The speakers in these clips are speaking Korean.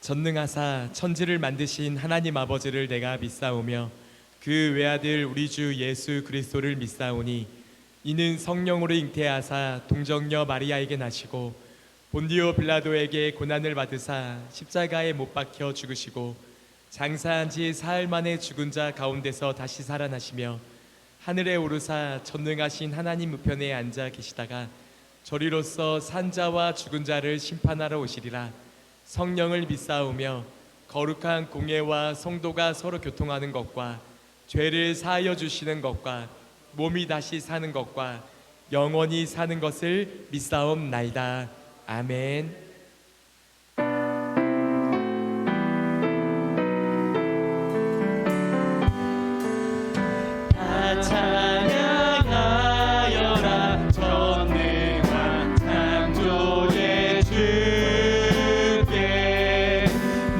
전능하사 천지를 만드신 하나님 아버지를 내가 믿사오며 그 외아들 우리 주 예수 그리스도를 믿사오니 이는 성령으로 잉태하사 동정녀 마리아에게 나시고 본디오 빌라도에게 고난을 받으사 십자가에 못 박혀 죽으시고 장사한 지 사흘 만에 죽은 자 가운데서 다시 살아나시며 하늘에 오르사 전능하신 하나님 우편에 앉아 계시다가 저리로서 산자와 죽은 자를 심판하러 오시리라. 성령을 믿사오며 거룩한 공예와 성도가 서로 교통하는 것과 죄를 사하여 주시는 것과 몸이 다시 사는 것과 영원히 사는 것을 믿사옵나이다. 아멘. 찬양하여라 전능한 창조의 주께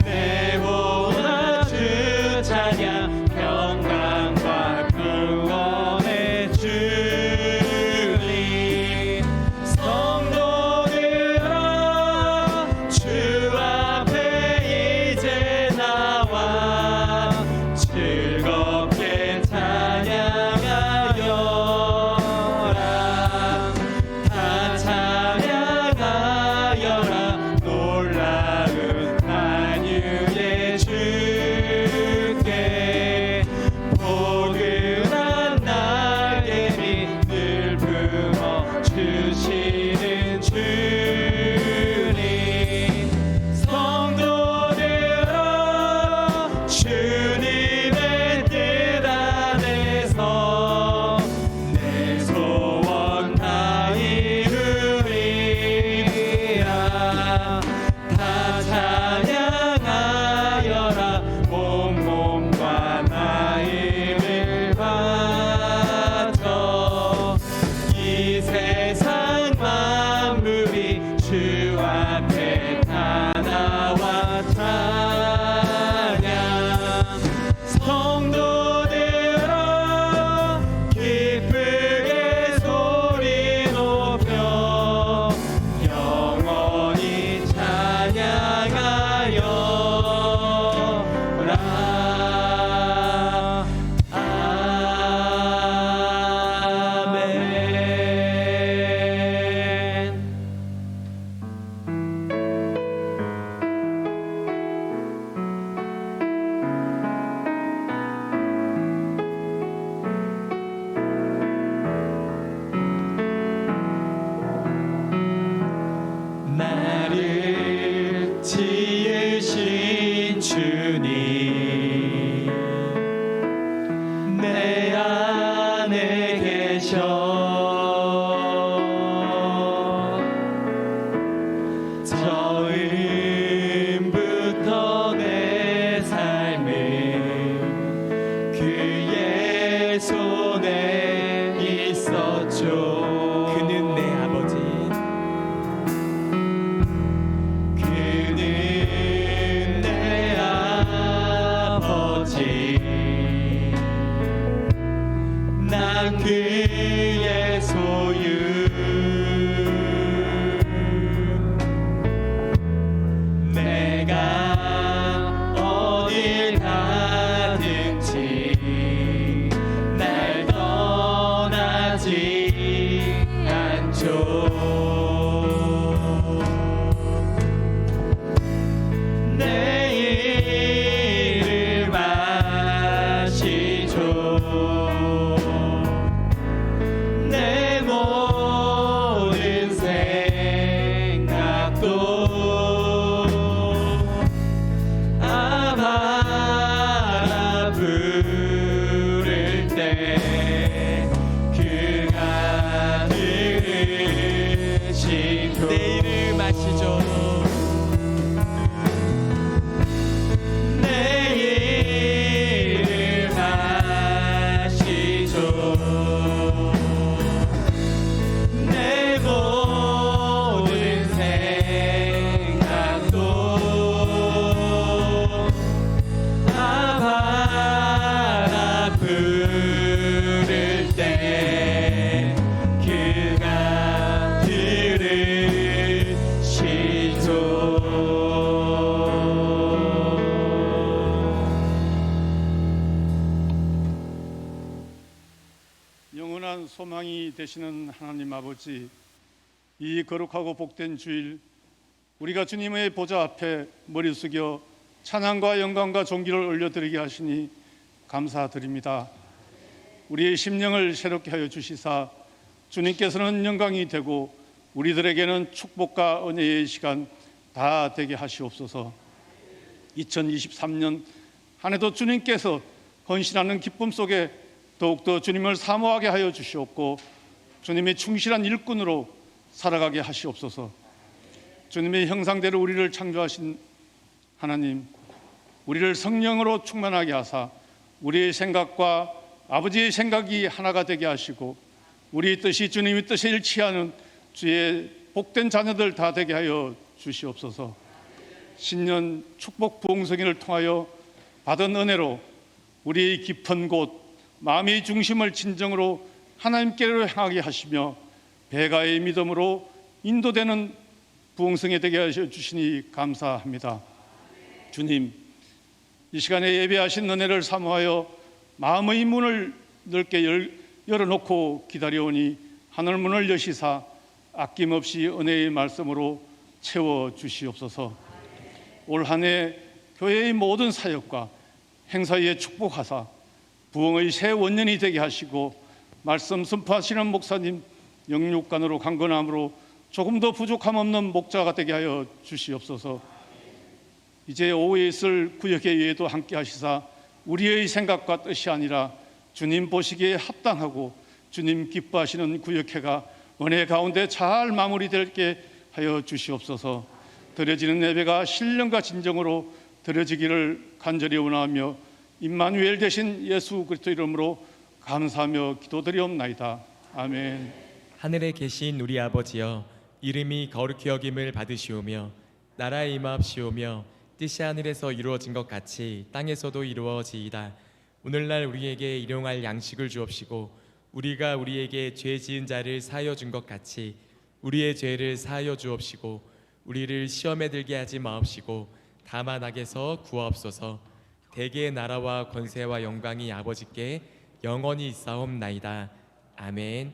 내 보나 주 찬양 평강과 평온의 주님 성도들아 주 앞에 이제 나와 즐겁게 찬양하여라 다 찬양하여라 놀라운 만유의 주께 포근한 날개미 늘 품어 주시는 주님 성도들아 주님의 뜻 안에서 내 소원 다 이루리라 다 찬양하여라 몸과 마음을 바쳐 이 세상 만물이 주 앞에 다 나와 찬양 성도들아 기쁘게 소리 높여 영원히 찬양하여라 아멘. 나를 지으신 주님 내 안에 계셔 처음부터 내 삶은 그의 손에 있었죠 그는 내 아버지 그는 내 아버지 난 그의 소유 내가 어딜 가든지 날 떠나지 않죠 내 이름 아시죠 내 모든 생각도 아바라 부를 때 그가 들으시고 내 이름 아시죠 내 이름 아시죠 내 모든 생각도 아바라 부를 때 그가 들으시죠 영원한 소망이 되시는 하나님 아버지, 이 거룩하고 복된 주일 우리가 주님의 보좌 앞에 머리 숙여 찬양과 영광과 존귀를 올려드리게 하시니 감사드립니다. 우리의 심령을 새롭게 하여 주시사 주님께서는 영광이 되고 우리들에게는 축복과 은혜의 시간 다 되게 하시옵소서. 2023년 한 해도 주님께서 헌신하는 기쁨 속에 더욱더 주님을 사모하게 하여 주시옵고 주님의 충실한 일꾼으로 살아가게 하시옵소서. 주님의 형상대로 우리를 창조하신 하나님, 우리를 성령으로 충만하게 하사 우리의 생각과 아버지의 생각이 하나가 되게 하시고 우리의 뜻이 주님의 뜻에 일치하는 주의 복된 자녀들 다 되게 하여 주시옵소서. 신년 축복 부흥성인을 통하여 받은 은혜로 우리의 깊은 곳 마음의 중심을 진정으로 하나님께로 향하게 하시며 배가의 믿음으로 인도되는 부흥성이 되게 하여 주시니 감사합니다. 주님, 이 시간에 예배하신 은혜를 사모하여 마음의 문을 넓게 열어놓고 기다려오니 하늘 문을 여시사 아낌없이 은혜의 말씀으로 채워 주시옵소서. 올 한 해 교회의 모든 사역과 행사에 축복하사 부흥의 새 원년이 되게 하시고 말씀 선포하시는 목사님 영육간으로 강건함으로 조금 더 부족함 없는 목자가 되게 하여 주시옵소서. 이제 오후에 있을 구역회 외에도 함께 하시사 우리의 생각과 뜻이 아니라 주님 보시기에 합당하고 주님 기뻐하시는 구역회가 은혜 가운데 잘 마무리되게 하여 주시옵소서. 드려지는 예배가 신령과 진정으로 드려지기를 간절히 원하며 임마누엘 되신 예수 그리스도 이름으로 감사하며 기도드리옵나이다. 아멘. 하늘에 계신 우리 아버지여, 이름이 거룩히 여김을 받으시오며 나라에 임하옵시오며 뜻이 하늘에서 이루어진 것 같이 땅에서도 이루어지이다. 오늘날 우리에게 일용할 양식을 주옵시고 우리가 우리에게 죄 지은 자를 사하여 준 것 같이 우리의 죄를 사하여 주옵시고 우리를 시험에 들게 하지 마옵시고 다만 악에서 구하옵소서. 대개의 나라와 권세와 영광이 아버지께 영원히 있사옵나이다. 아멘.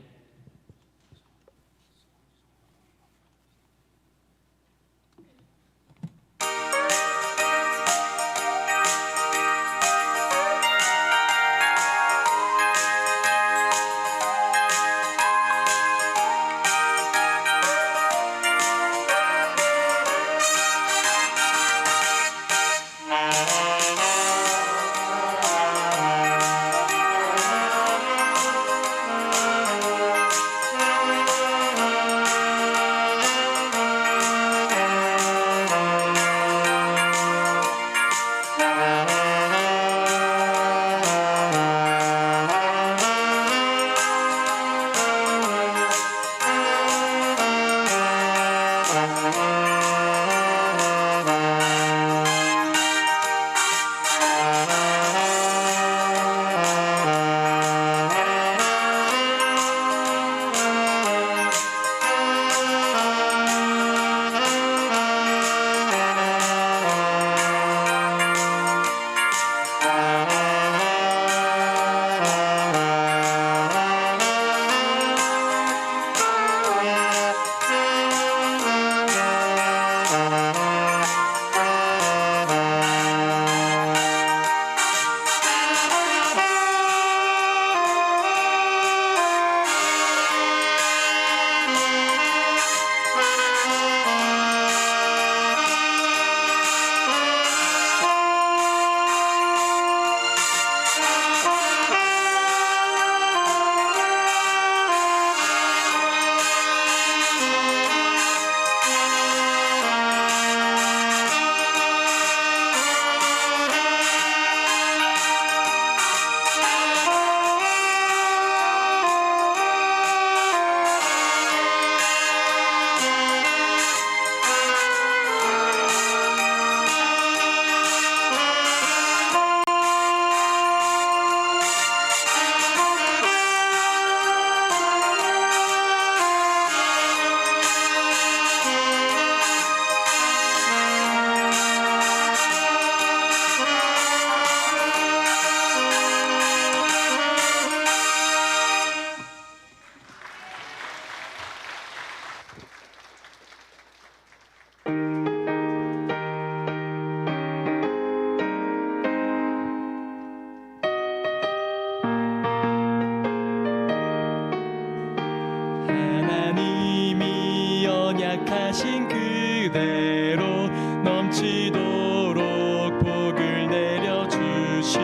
그대로 넘치도록 복을 내려주시고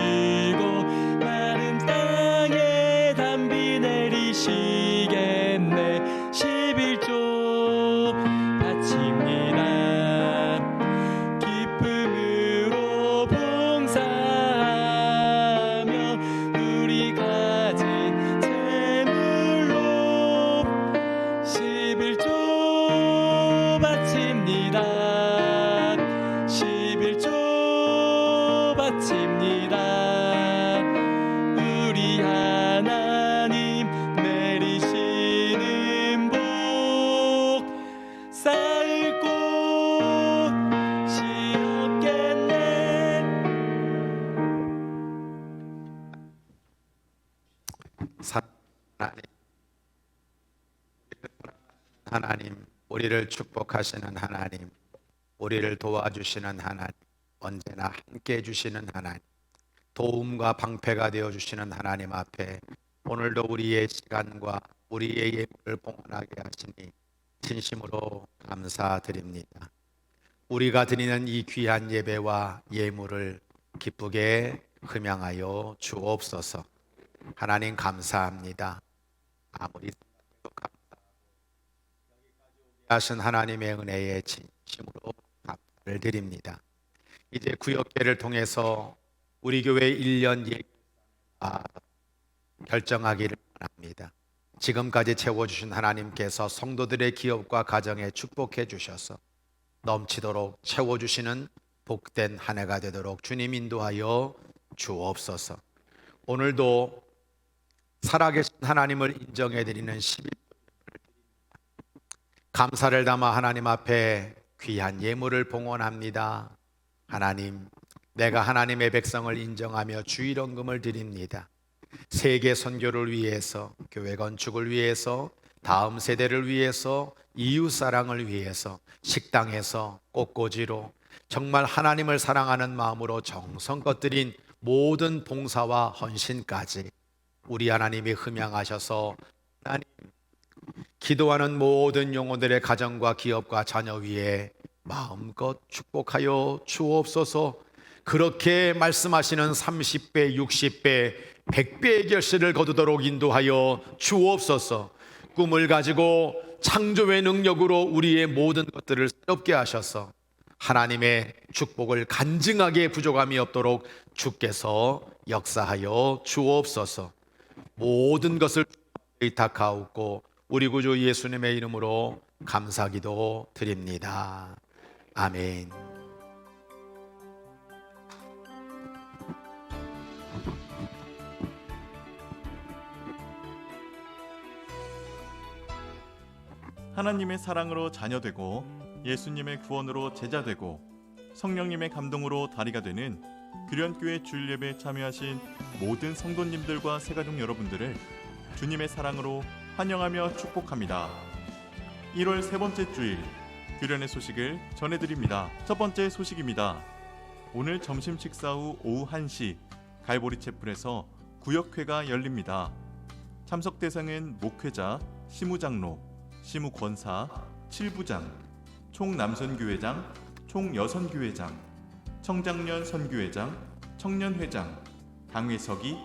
마른 땅에 단비 내리시겠네. 11조 바칩니다. 기쁨으로 봉사하며 우리 가진 재물로 11조 바칩니다. 11조 바칩니다. 우리 하나님 내리시는 복 쌓을 곳이 없겠네. 하나님, 우리를 축복하시는 하나님, 우리를 도와주시는 하나님, 언제나 함께 해주시는 하나님, 도움과 방패가 되어주시는 하나님 앞에 오늘도 우리의 시간과 우리의 예물을 봉헌하게 하시니 진심으로 감사드립니다. 우리가 드리는 이 귀한 예배와 예물을 기쁘게 흠양하여 주옵소서. 하나님 감사합니다. 아무리 하신 하나님의 은혜에 진심으로 감사를 드립니다. 이제 구역회를 통해서 우리 교회 1년 결정하기를 원합니다. 지금까지 채워주신 하나님께서 성도들의 기업과 가정에 축복해 주셔서 넘치도록 채워주시는 복된 한 해가 되도록 주님 인도하여 주옵소서. 오늘도 살아계신 하나님을 인정해드리는 11조 감사를 담아 하나님 앞에 귀한 예물을 봉헌합니다. 하나님, 내가 하나님의 백성을 인정하며 주일원금을 드립니다. 세계 선교를 위해서, 교회 건축을 위해서, 다음 세대를 위해서, 이웃사랑을 위해서, 식당에서 꽃꽂이로 정말 하나님을 사랑하는 마음으로 정성껏 드린 모든 봉사와 헌신까지 우리 하나님이 흠양하셔서 하나님 기도하는 모든 영혼들의 가정과 기업과 자녀 위에 마음껏 축복하여 주옵소서. 그렇게 말씀하시는 30배, 60배, 100배의 결실을 거두도록 인도하여 주옵소서. 꿈을 가지고 창조의 능력으로 우리의 모든 것들을 새롭게 하셔서 하나님의 축복을 간증하게 부족함이 없도록 주께서 역사하여 주옵소서. 모든 것을 의탁하옵고 우리 구주 예수님의 이름으로 감사기도 드립니다. 아멘. 하나님의 사랑으로 자녀되고 예수님의 구원으로 제자되고 성령님의 감동으로 다리가 되는 규련교회 주일 예배에 참여하신 모든 성도님들과 새가족 여러분들을 주님의 사랑으로 환영하며 축복합니다. 1월 세 번째 주일 규련의 소식을 전해드립니다. 첫 번째 소식입니다. 오늘 점심 식사 후 오후 1시 갈보리 채플에서 구역회가 열립니다. 참석 대상은 목회자, 시무장로, 시무권사, 칠부장, 총남선교회장, 총여선교회장, 청장년 선교회장, 청년회장, 당회서기,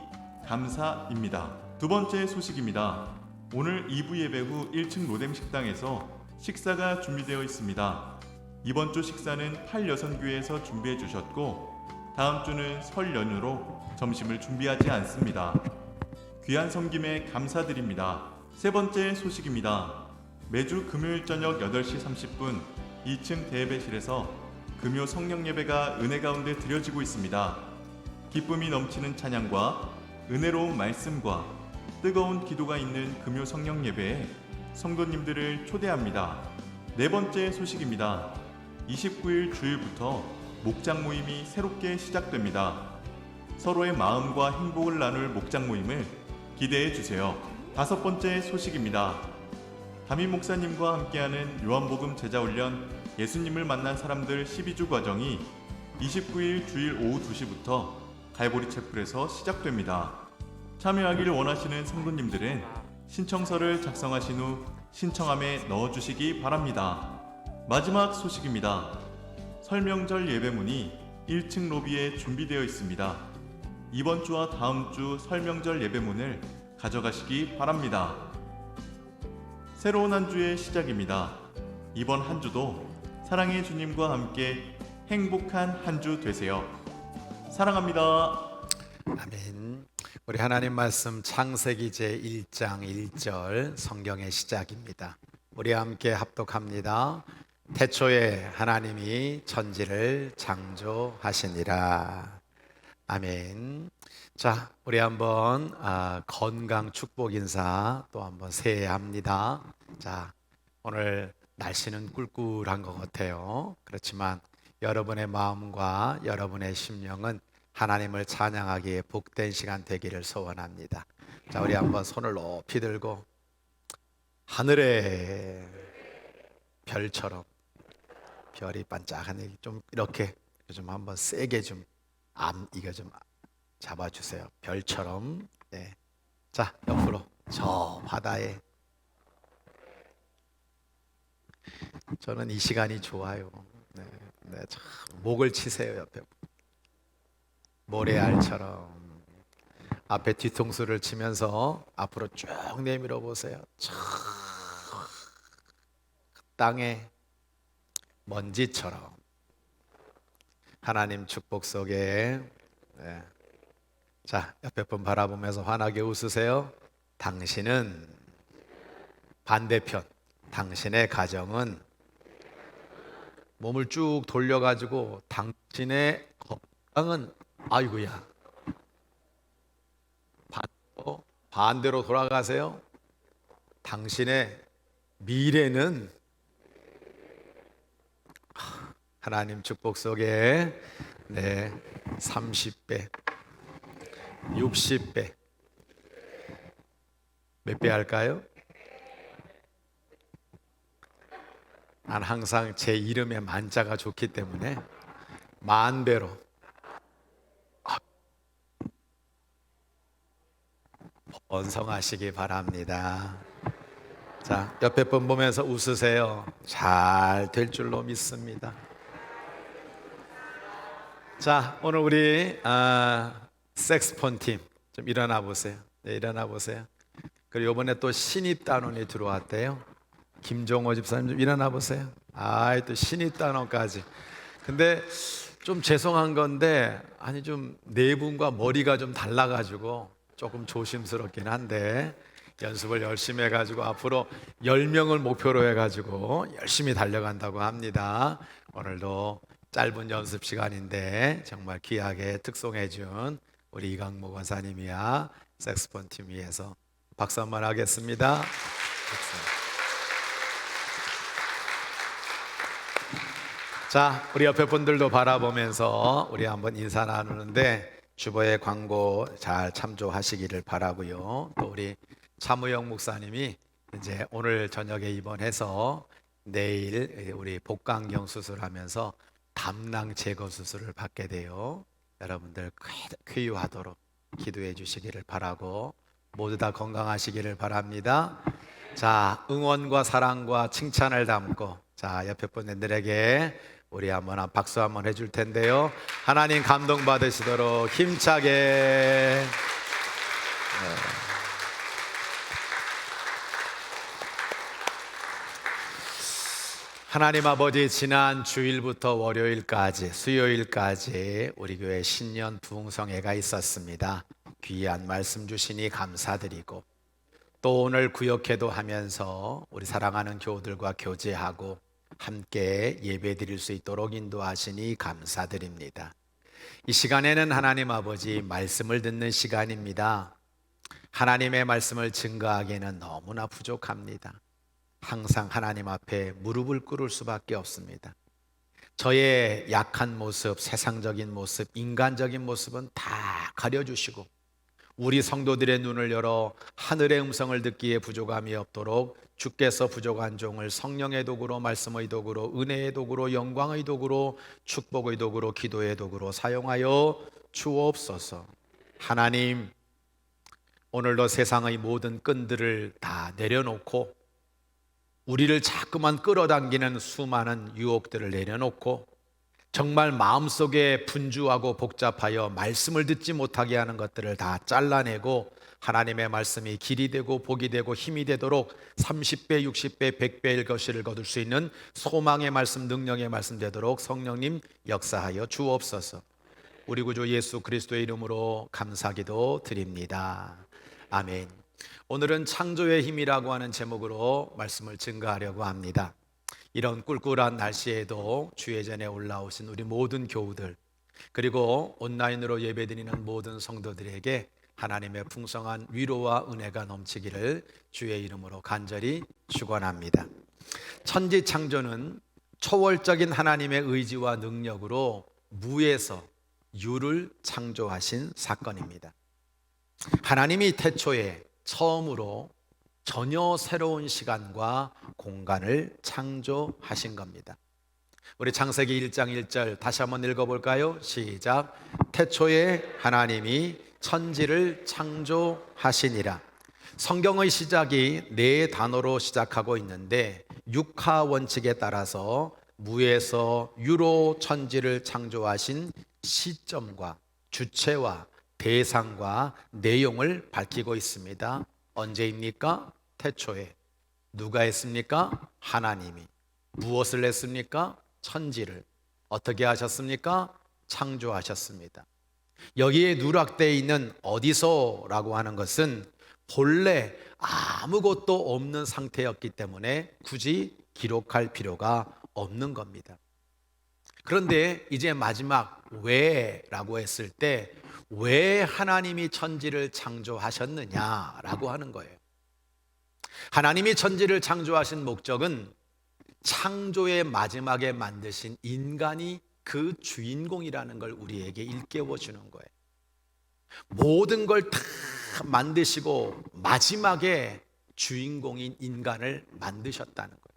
감사입니다. 두 번째 소식입니다. 오늘 2부 예배 후 1층 로뎀 식당에서 식사가 준비되어 있습니다. 이번 주 식사는 8여선교회에서 준비해 주셨고 다음 주는 설 연휴로 점심을 준비하지 않습니다. 귀한 섬김에 감사드립니다. 세 번째 소식입니다. 매주 금요일 저녁 8시 30분 2층 대예배실에서 금요 성령 예배가 은혜 가운데 드려지고 있습니다. 기쁨이 넘치는 찬양과 은혜로운 말씀과 뜨거운 기도가 있는 금요 성령 예배에 성도님들을 초대합니다. 네 번째 소식입니다. 29일 주일부터 목장 모임이 새롭게 시작됩니다. 서로의 마음과 행복을 나눌 목장 모임을 기대해 주세요. 다섯 번째 소식입니다. 담임 목사님과 함께하는 요한복음 제자훈련 예수님을 만난 사람들 12주 과정이 29일 주일 오후 2시부터 갈보리 채플에서 시작됩니다. 참여하기를 원하시는 성도님들은 신청서를 작성하신 후 신청함에 넣어주시기 바랍니다. 마지막 소식입니다. 설명절 예배문이 1층 로비에 준비되어 있습니다. 이번 주와 다음 주 설명절 예배문을 가져가시기 바랍니다. 새로운 한 주의 시작입니다. 이번 한 주도 사랑의 주님과 함께 행복한 한 주 되세요. 사랑합니다. 아멘. 우리 하나님 말씀 창세기 제 1장 1절 성경의 시작입니다. 우리 함께 합독합니다. 태초에 하나님이 천지를 창조하시니라. 아멘. 자, 우리 한번 건강 축복 인사 또 한번 새해합니다. 자, 오늘 날씨는 꿀꿀한 것 같아요. 그렇지만 여러분의 마음과 여러분의 심령은 하나님을 찬양하기에 복된 시간 되기를 소원합니다. 자, 우리 한번 손을 높이 들고 하늘에 별처럼 별이 반짝하니 좀 이렇게 좀 한번 세게 이거 좀 잡아주세요. 별처럼. 네. 자, 옆으로 저 바다에. 저는 이 시간이 좋아요. 네, 네, 참 목을 치세요. 옆에 모래알처럼 앞에 뒤통수를 치면서 앞으로 쭉 내밀어 보세요. 참 땅에 먼지처럼 하나님 축복 속에. 네. 자, 옆에 분 바라보면서 환하게 웃으세요. 당신은 반대편, 당신의 가정은 몸을 쭉 돌려가지고 당신의 건강은 아이고야 반대로 돌아가세요. 당신의 미래는 하나님 축복 속에 30배 60배 몇 배 할까요? 난 항상 제 이름에 만자가 좋기 때문에 만 배로 번성하시기 바랍니다. 자, 옆에 분 보면서 웃으세요. 잘 될 줄로 믿습니다. 자, 오늘 우리 색스폰 팀 좀 일어나 보세요. 네, 일어나 보세요. 그리고 이번에 또 신입 단원이 들어왔대요. 김종호 집사님 좀 일어나 보세요. 또 신입 단원까지. 근데 좀 죄송한 건데 아니 좀 네 분과 머리가 좀 달라가지고 조금 조심스럽긴 한데 연습을 열심히 해가지고 앞으로 10명을 목표로 해가지고 열심히 달려간다고 합니다. 오늘도 짧은 연습 시간인데 정말 귀하게 특송해준 우리 이강모 권사님이야 색스폰 팀 위해서 박수 한번 하겠습니다. 자, 우리 옆에 분들도 바라보면서 우리 한번 인사 나누는데 주보의 광고 잘 참조하시기를 바라고요. 또 우리 차무영 목사님이 이제 오늘 저녁에 입원해서 내일 우리 복강경 수술하면서 담낭 제거 수술을 받게 돼요. 여러분들 쾌유하도록 기도해 주시기를 바라고 모두 다 건강하시기를 바랍니다. 자, 응원과 사랑과 칭찬을 담고 자, 옆에 분들에게 우리 한번 박수 한번 해줄 텐데요. 하나님 감동 받으시도록 힘차게. 네. 하나님 아버지, 지난 주일부터 월요일까지 수요일까지 우리 교회 신년 부흥성회가 있었습니다. 귀한 말씀 주시니 감사드리고 또 오늘 구역회도 하면서 우리 사랑하는 교우들과 교제하고 함께 예배 드릴 수 있도록 인도하시니 감사드립니다. 이 시간에는 하나님 아버지 말씀을 듣는 시간입니다. 하나님의 말씀을 증거하기에는 너무나 부족합니다. 항상 하나님 앞에 무릎을 꿇을 수밖에 없습니다. 저의 약한 모습, 세상적인 모습, 인간적인 모습은 다 가려주시고 우리 성도들의 눈을 열어 하늘의 음성을 듣기에 부족함이 없도록 주께서 부족한 종을 성령의 도구로, 말씀의 도구로, 은혜의 도구로, 영광의 도구로, 축복의 도구로, 기도의 도구로 사용하여 주옵소서. 하나님, 오늘도 세상의 모든 끈들을 다 내려놓고 우리를 자꾸만 끌어당기는 수많은 유혹들을 내려놓고 정말 마음속에 분주하고 복잡하여 말씀을 듣지 못하게 하는 것들을 다 잘라내고 하나님의 말씀이 길이 되고 복이 되고 힘이 되도록 30배, 60배, 100배의 것을 거둘 수 있는 소망의 말씀, 능력의 말씀 되도록 성령님 역사하여 주옵소서. 우리 구주 예수 그리스도의 이름으로 감사기도 드립니다. 아멘. 오늘은 창조의 힘이라고 하는 제목으로 말씀을 증거하려고 합니다. 이런 꿀꿀한 날씨에도 주의 전에 올라오신 우리 모든 교우들, 그리고 온라인으로 예배드리는 모든 성도들에게 하나님의 풍성한 위로와 은혜가 넘치기를 주의 이름으로 간절히 축원합니다. 천지 창조는 초월적인 하나님의 의지와 능력으로 무에서 유를 창조하신 사건입니다. 하나님이 태초에 처음으로 전혀 새로운 시간과 공간을 창조하신 겁니다. 우리 창세기 1장 1절 다시 한번 읽어볼까요? 시작. 태초에 하나님이 천지를 창조하시니라. 성경의 시작이 네 단어로 시작하고 있는데 육하 원칙에 따라서 무에서 유로 천지를 창조하신 시점과 주체와 대상과 내용을 밝히고 있습니다. 언제입니까? 태초에. 누가 했습니까? 하나님이. 무엇을 했습니까? 천지를. 어떻게 하셨습니까? 창조하셨습니다. 여기에 누락되어 있는 어디서라고 하는 것은 본래 아무것도 없는 상태였기 때문에 굳이 기록할 필요가 없는 겁니다. 그런데 이제 마지막 왜라고 했을 때 왜 하나님이 천지를 창조하셨느냐라고 하는 거예요. 하나님이 천지를 창조하신 목적은 창조의 마지막에 만드신 인간이 그 주인공이라는 걸 우리에게 일깨워 주는 거예요. 모든 걸 다 만드시고 마지막에 주인공인 인간을 만드셨다는 거예요.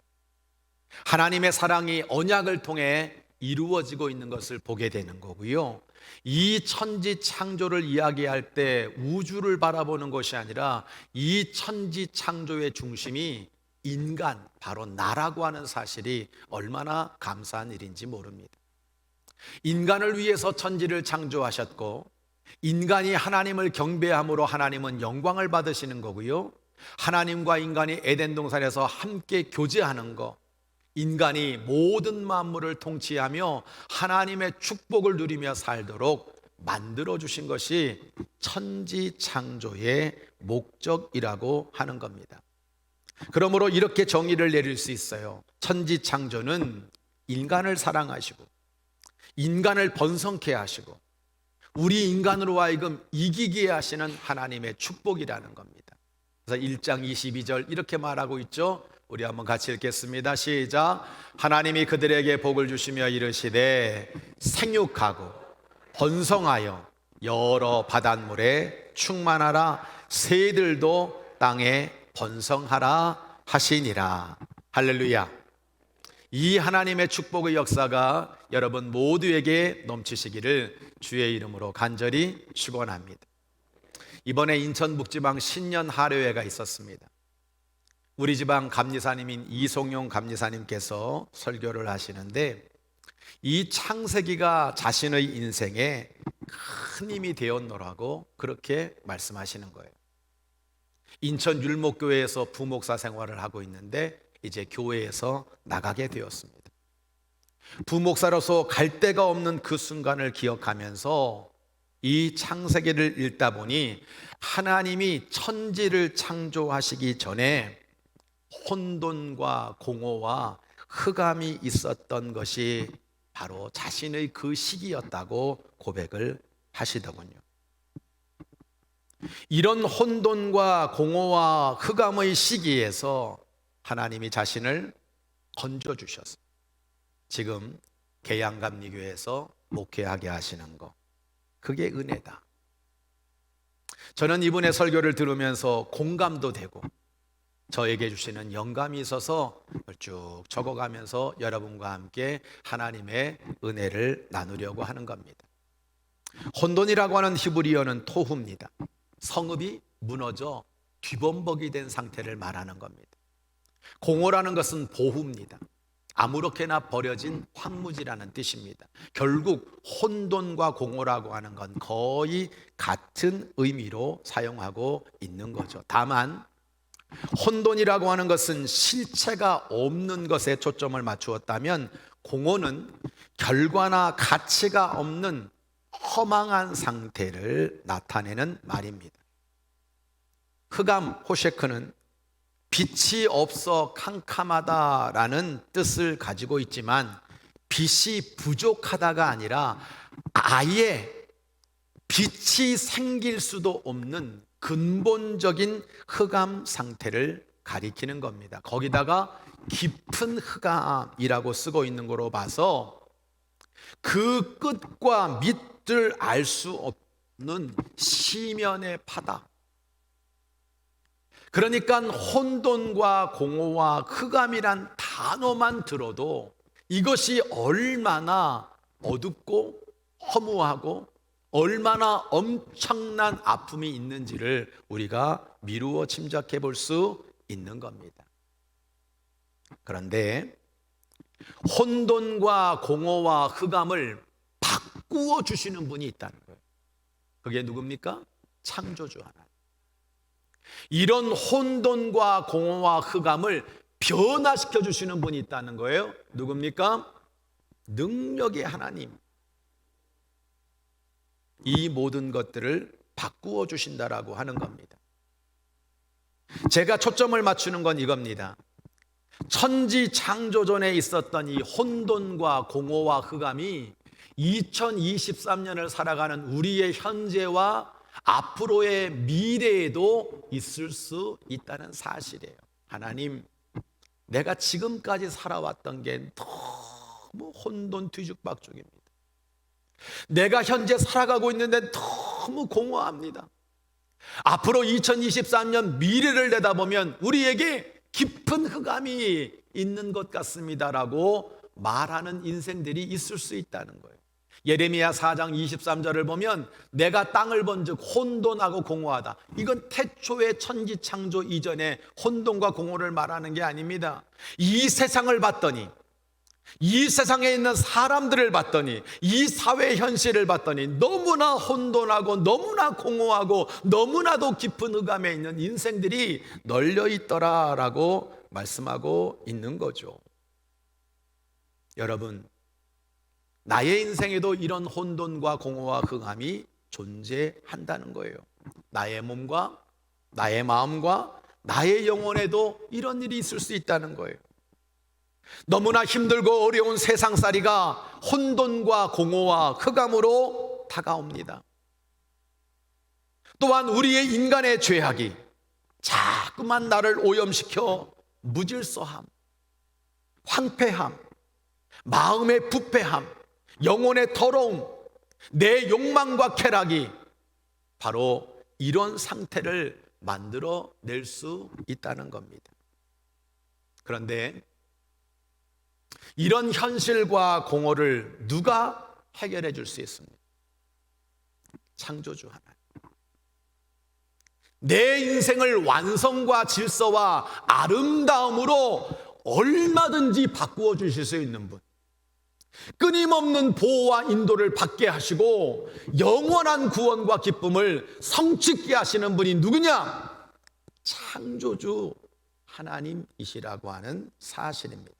하나님의 사랑이 언약을 통해 이루어지고 있는 것을 보게 되는 거고요. 이 천지 창조를 이야기할 때 우주를 바라보는 것이 아니라 이 천지 창조의 중심이 인간, 바로 나라고 하는 사실이 얼마나 감사한 일인지 모릅니다. 인간을 위해서 천지를 창조하셨고 인간이 하나님을 경배함으로 하나님은 영광을 받으시는 거고요. 하나님과 인간이 에덴 동산에서 함께 교제하는 거, 인간이 모든 만물을 통치하며 하나님의 축복을 누리며 살도록 만들어주신 것이 천지 창조의 목적이라고 하는 겁니다. 그러므로 이렇게 정의를 내릴 수 있어요. 천지 창조는 인간을 사랑하시고 인간을 번성케 하시고 우리 인간으로 하여금 이기게 하시는 하나님의 축복이라는 겁니다. 그래서 1장 22절 이렇게 말하고 있죠. 우리 한번 같이 읽겠습니다. 시작. 하나님이 그들에게 복을 주시며 이르시되 생육하고 번성하여 여러 바닷물에 충만하라. 새들도 땅에 번성하라 하시니라. 할렐루야. 이 하나님의 축복의 역사가 여러분 모두에게 넘치시기를 주의 이름으로 간절히 축원합니다. 이번에 인천 북지방 신년 하례회가 있었습니다. 우리 지방 감리사님인 이송용 감리사님께서 설교를 하시는데 이 창세기가 자신의 인생에 큰 힘이 되었노라고 그렇게 말씀하시는 거예요. 인천 율목교회에서 부목사 생활을 하고 있는데 이제 교회에서 나가게 되었습니다. 부목사로서 갈 데가 없는 그 순간을 기억하면서 이 창세기를 읽다 보니 하나님이 천지를 창조하시기 전에 혼돈과 공허와 흑암이 있었던 것이 바로 자신의 그 시기였다고 고백을 하시더군요. 이런 혼돈과 공허와 흑암의 시기에서 하나님이 자신을 건져주셨어요. 지금 계양감리교회에서 목회하게 하시는 거, 그게 은혜다. 저는 이분의 설교를 들으면서 공감도 되고 저에게 주시는 영감이 있어서 쭉 적어가면서 여러분과 함께 하나님의 은혜를 나누려고 하는 겁니다. 혼돈이라고 하는 히브리어는 토후입니다. 성읍이 무너져 뒤범벅이 된 상태를 말하는 겁니다. 공허라는 것은 보후입니다. 아무렇게나 버려진 황무지라는 뜻입니다. 결국 혼돈과 공허라고 하는 건 거의 같은 의미로 사용하고 있는 거죠. 다만 혼돈이라고 하는 것은 실체가 없는 것에 초점을 맞추었다면, 공허는 결과나 가치가 없는 허망한 상태를 나타내는 말입니다. 흑암 호셰크는 빛이 없어 캄캄하다라는 뜻을 가지고 있지만, 빛이 부족하다가 아니라 아예 빛이 생길 수도 없는 근본적인 흑암 상태를 가리키는 겁니다. 거기다가 깊은 흑암이라고 쓰고 있는 거로 봐서 그 끝과 밑을 알 수 없는 시면의 바다. 그러니까 혼돈과 공허와 흑암이란 단어만 들어도 이것이 얼마나 어둡고 허무하고 얼마나 엄청난 아픔이 있는지를 우리가 미루어 짐작해 볼 수 있는 겁니다. 그런데 혼돈과 공허와 흑암을 바꾸어 주시는 분이 있다는 거예요. 그게 누굽니까? 창조주 하나님. 이런 혼돈과 공허와 흑암을 변화시켜 주시는 분이 있다는 거예요. 누굽니까? 능력의 하나님. 이 모든 것들을 바꾸어 주신다라고 하는 겁니다. 제가 초점을 맞추는 건 이겁니다. 천지 창조전에 있었던 이 혼돈과 공허와 흑암이 2023년을 살아가는 우리의 현재와 앞으로의 미래에도 있을 수 있다는 사실이에요. 하나님, 내가 지금까지 살아왔던 게 너무 혼돈 뒤죽박죽입니다. 내가 현재 살아가고 있는데 너무 공허합니다. 앞으로 2023년 미래를 내다보면 우리에게 깊은 흑암이 있는 것 같습니다라고 말하는 인생들이 있을 수 있다는 거예요. 예레미야 4장 23절을 보면 내가 땅을 본즉 혼돈하고 공허하다. 이건 태초의 천지 창조 이전에 혼돈과 공허를 말하는 게 아닙니다. 이 세상을 봤더니, 이 세상에 있는 사람들을 봤더니, 이 사회 현실을 봤더니 너무나 혼돈하고 너무나 공허하고 너무나도 깊은 흑암에 있는 인생들이 널려 있더라라고 말씀하고 있는 거죠. 여러분, 나의 인생에도 이런 혼돈과 공허와 흑암이 존재한다는 거예요. 나의 몸과 나의 마음과 나의 영혼에도 이런 일이 있을 수 있다는 거예요. 너무나 힘들고 어려운 세상살이가 혼돈과 공허와 흑암으로 다가옵니다. 또한 우리의 인간의 죄악이 자꾸만 나를 오염시켜 무질서함, 황폐함, 마음의 부패함, 영혼의 더러움, 내 욕망과 쾌락이 바로 이런 상태를 만들어 낼 수 있다는 겁니다. 그런데 이런 현실과 공허를 누가 해결해 줄 수 있습니까? 창조주 하나님. 내 인생을 완성과 질서와 아름다움으로 얼마든지 바꾸어 주실 수 있는 분, 끊임없는 보호와 인도를 받게 하시고 영원한 구원과 기쁨을 성취케 하시는 분이 누구냐? 창조주 하나님이시라고 하는 사실입니다.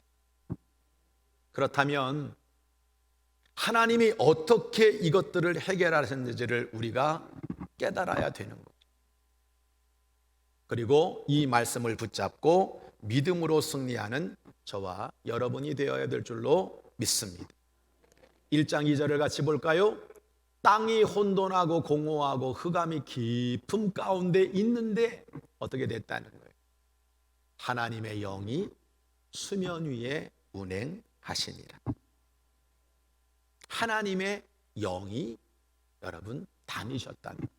그렇다면 하나님이 어떻게 이것들을 해결하셨는지를 우리가 깨달아야 되는 거죠. 그리고 이 말씀을 붙잡고 믿음으로 승리하는 저와 여러분이 되어야 될 줄로 믿습니다. 1장 2절을 같이 볼까요? 땅이 혼돈하고 공허하고 흑암이 깊음 가운데 있는데 어떻게 됐다는 거예요? 하나님의 영이 수면 위에 운행하시니라. 하나님의 영이 여러분 다니셨다는 거예요.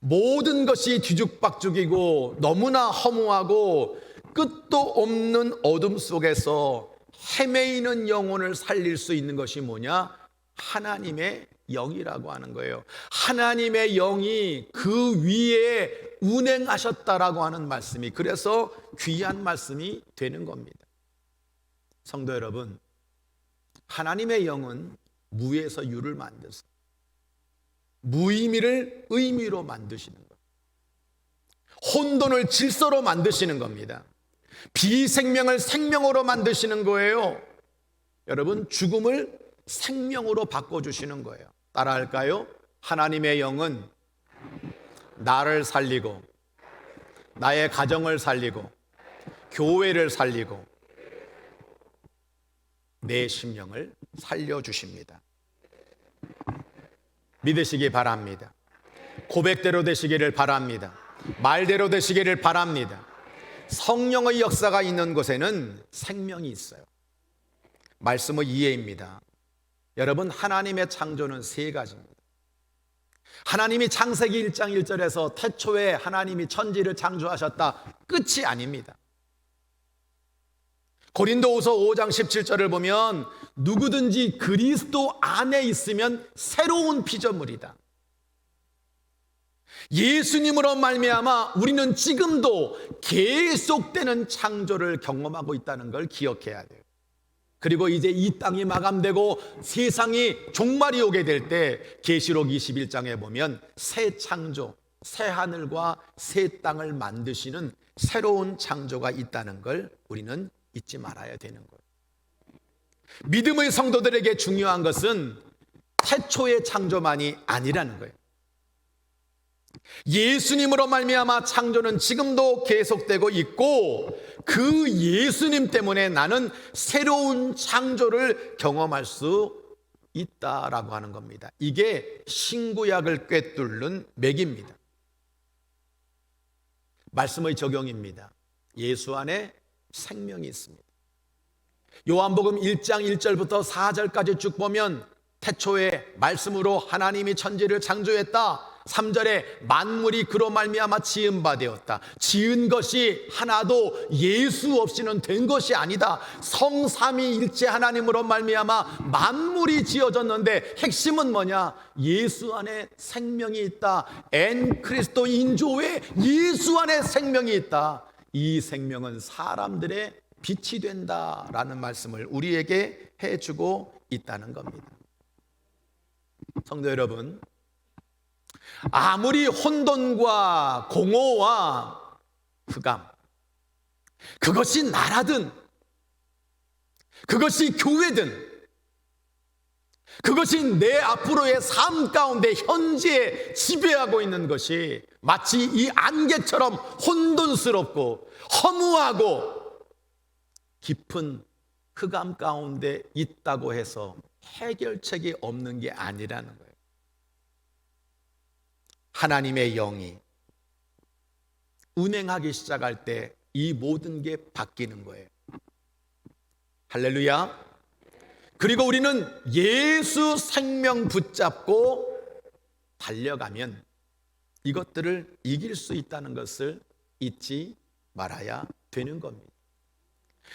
모든 것이 뒤죽박죽이고 너무나 허무하고 끝도 없는 어둠 속에서 헤매이는 영혼을 살릴 수 있는 것이 뭐냐? 하나님의 영이라고 하는 거예요. 하나님의 영이 그 위에 운행하셨다라고 하는 말씀이, 그래서 귀한 말씀이 되는 겁니다. 성도 여러분, 하나님의 영은 무에서 유를 만드서 무의미를 의미로 만드시는 거예요. 혼돈을 질서로 만드시는 겁니다. 비생명을 생명으로 만드시는 거예요. 여러분, 죽음을 생명으로 바꿔주시는 거예요. 따라할까요? 하나님의 영은 나를 살리고, 나의 가정을 살리고, 교회를 살리고, 내 심령을 살려주십니다. 믿으시기 바랍니다. 고백대로 되시기를 바랍니다. 말대로 되시기를 바랍니다. 성령의 역사가 있는 곳에는 생명이 있어요. 말씀의 이해입니다. 여러분, 하나님의 창조는 세 가지입니다. 하나님이 창세기 1장 1절에서 태초에 하나님이 천지를 창조하셨다, 끝이 아닙니다. 고린도후서 5장 17절을 보면 누구든지 그리스도 안에 있으면 새로운 피조물이다. 예수님으로 말미암아 우리는 지금도 계속되는 창조를 경험하고 있다는 걸 기억해야 돼요. 그리고 이제 이 땅이 마감되고 세상이 종말이 오게 될 때 계시록 21장에 보면 새 창조, 새 하늘과 새 땅을 만드시는 새로운 창조가 있다는 걸 우리는 잊지 말아야 되는 거예요. 믿음의 성도들에게 중요한 것은 태초의 창조만이 아니라는 거예요. 예수님으로 말미암아 창조는 지금도 계속되고 있고, 그 예수님 때문에 나는 새로운 창조를 경험할 수 있다라고 하는 겁니다. 이게 신구약을 꿰뚫는 맥입니다. 말씀의 적용입니다. 예수 안에 생명이 있습니다. 요한복음 1장 1절부터 4절까지 쭉 보면 태초에 말씀으로 하나님이 천지를 창조했다. 3절에 만물이 그로 말미암아 지은 바 되었다. 지은 것이 하나도 예수 없이는 된 것이 아니다. 성삼위일체 하나님으로 말미암아 만물이 지어졌는데 핵심은 뭐냐? 예수 안에 생명이 있다. 엔 크리스도 인조에 예수 안에 생명이 있다. 이 생명은 사람들의 빛이 된다라는 말씀을 우리에게 해주고 있다는 겁니다. 성도 여러분, 아무리 혼돈과 공허와 흑암, 그것이 나라든 그것이 교회든 그것이 내 앞으로의 삶 가운데 현재 지배하고 있는 것이 마치 이 안개처럼 혼돈스럽고 허무하고 깊은 흑암 가운데 있다고 해서 해결책이 없는 게 아니라는 거예요. 하나님의 영이 운행하기 시작할 때 이 모든 게 바뀌는 거예요. 할렐루야. 그리고 우리는 예수 생명 붙잡고 달려가면 이것들을 이길 수 있다는 것을 잊지 말아야 되는 겁니다.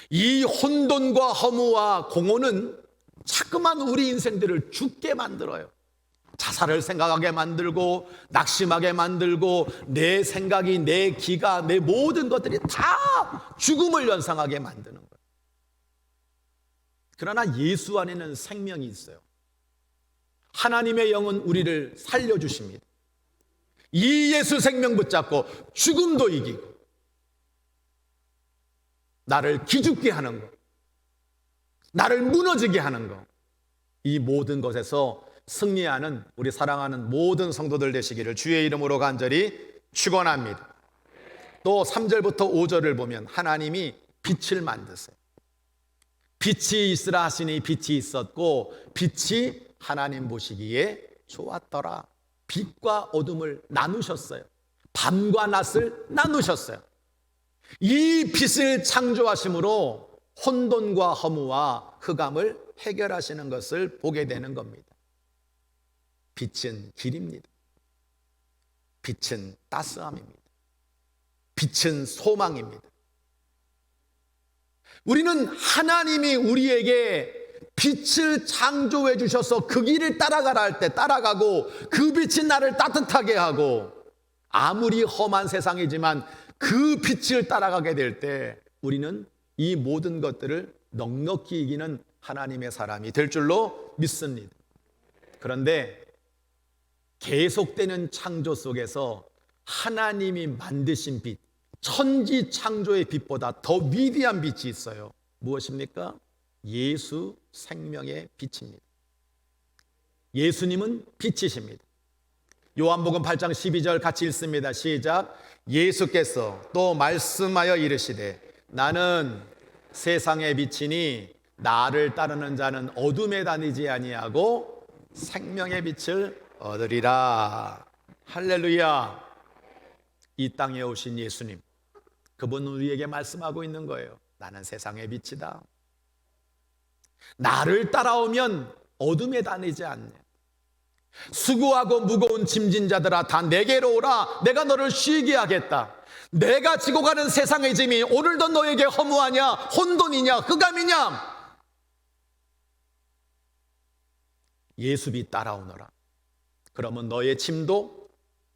이 혼돈과 허무와 공허는 자꾸만 우리 인생들을 죽게 만들어요. 자살을 생각하게 만들고 낙심하게 만들고 내 생각이, 내 기가, 내 모든 것들이 다 죽음을 연상하게 만드는 거예요. 그러나 예수 안에는 생명이 있어요. 하나님의 영은 우리를 살려주십니다. 이 예수 생명 붙잡고 죽음도 이기고 나를 기죽게 하는 것, 나를 무너지게 하는 것, 이 모든 것에서 승리하는 우리 사랑하는 모든 성도들 되시기를 주의 이름으로 간절히 축원합니다. 또 3절부터 5절을 보면 하나님이 빛을 만드세요. 빛이 있으라 하시니 빛이 있었고 빛이 하나님 보시기에 좋았더라. 빛과 어둠을 나누셨어요. 밤과 낮을 나누셨어요. 이 빛을 창조하심으로 혼돈과 허무와 흑암을 해결하시는 것을 보게 되는 겁니다. 빛은 길입니다. 빛은 따스함입니다. 빛은 소망입니다. 우리는 하나님이 우리에게 빛을 창조해 주셔서 그 길을 따라가라 할 때 따라가고, 그 빛이 나를 따뜻하게 하고, 아무리 험한 세상이지만 그 빛을 따라가게 될 때 우리는 이 모든 것들을 넉넉히 이기는 하나님의 사람이 될 줄로 믿습니다. 그런데 계속되는 창조 속에서 하나님이 만드신 빛, 천지 창조의 빛보다 더 위대한 빛이 있어요. 무엇입니까? 예수 생명의 빛입니다. 예수님은 빛이십니다. 요한복음 8장 12절 같이 읽습니다. 시작. 예수께서 또 말씀하여 이르시되 나는 세상의 빛이니 나를 따르는 자는 어둠에 다니지 아니하고 생명의 빛을 얻으리라. 할렐루야. 이 땅에 오신 예수님, 그분은 우리에게 말씀하고 있는 거예요. 나는 세상의 빛이다. 나를 따라오면 어둠에 다니지 않네. 수고하고 무거운 짐진 자들아 다 내게로 오라. 내가 너를 쉬게 하겠다. 내가 지고 가는 세상의 짐이 오늘도 너에게 허무하냐, 혼돈이냐, 흑암이냐. 예수비 따라오너라. 그러면 너의 짐도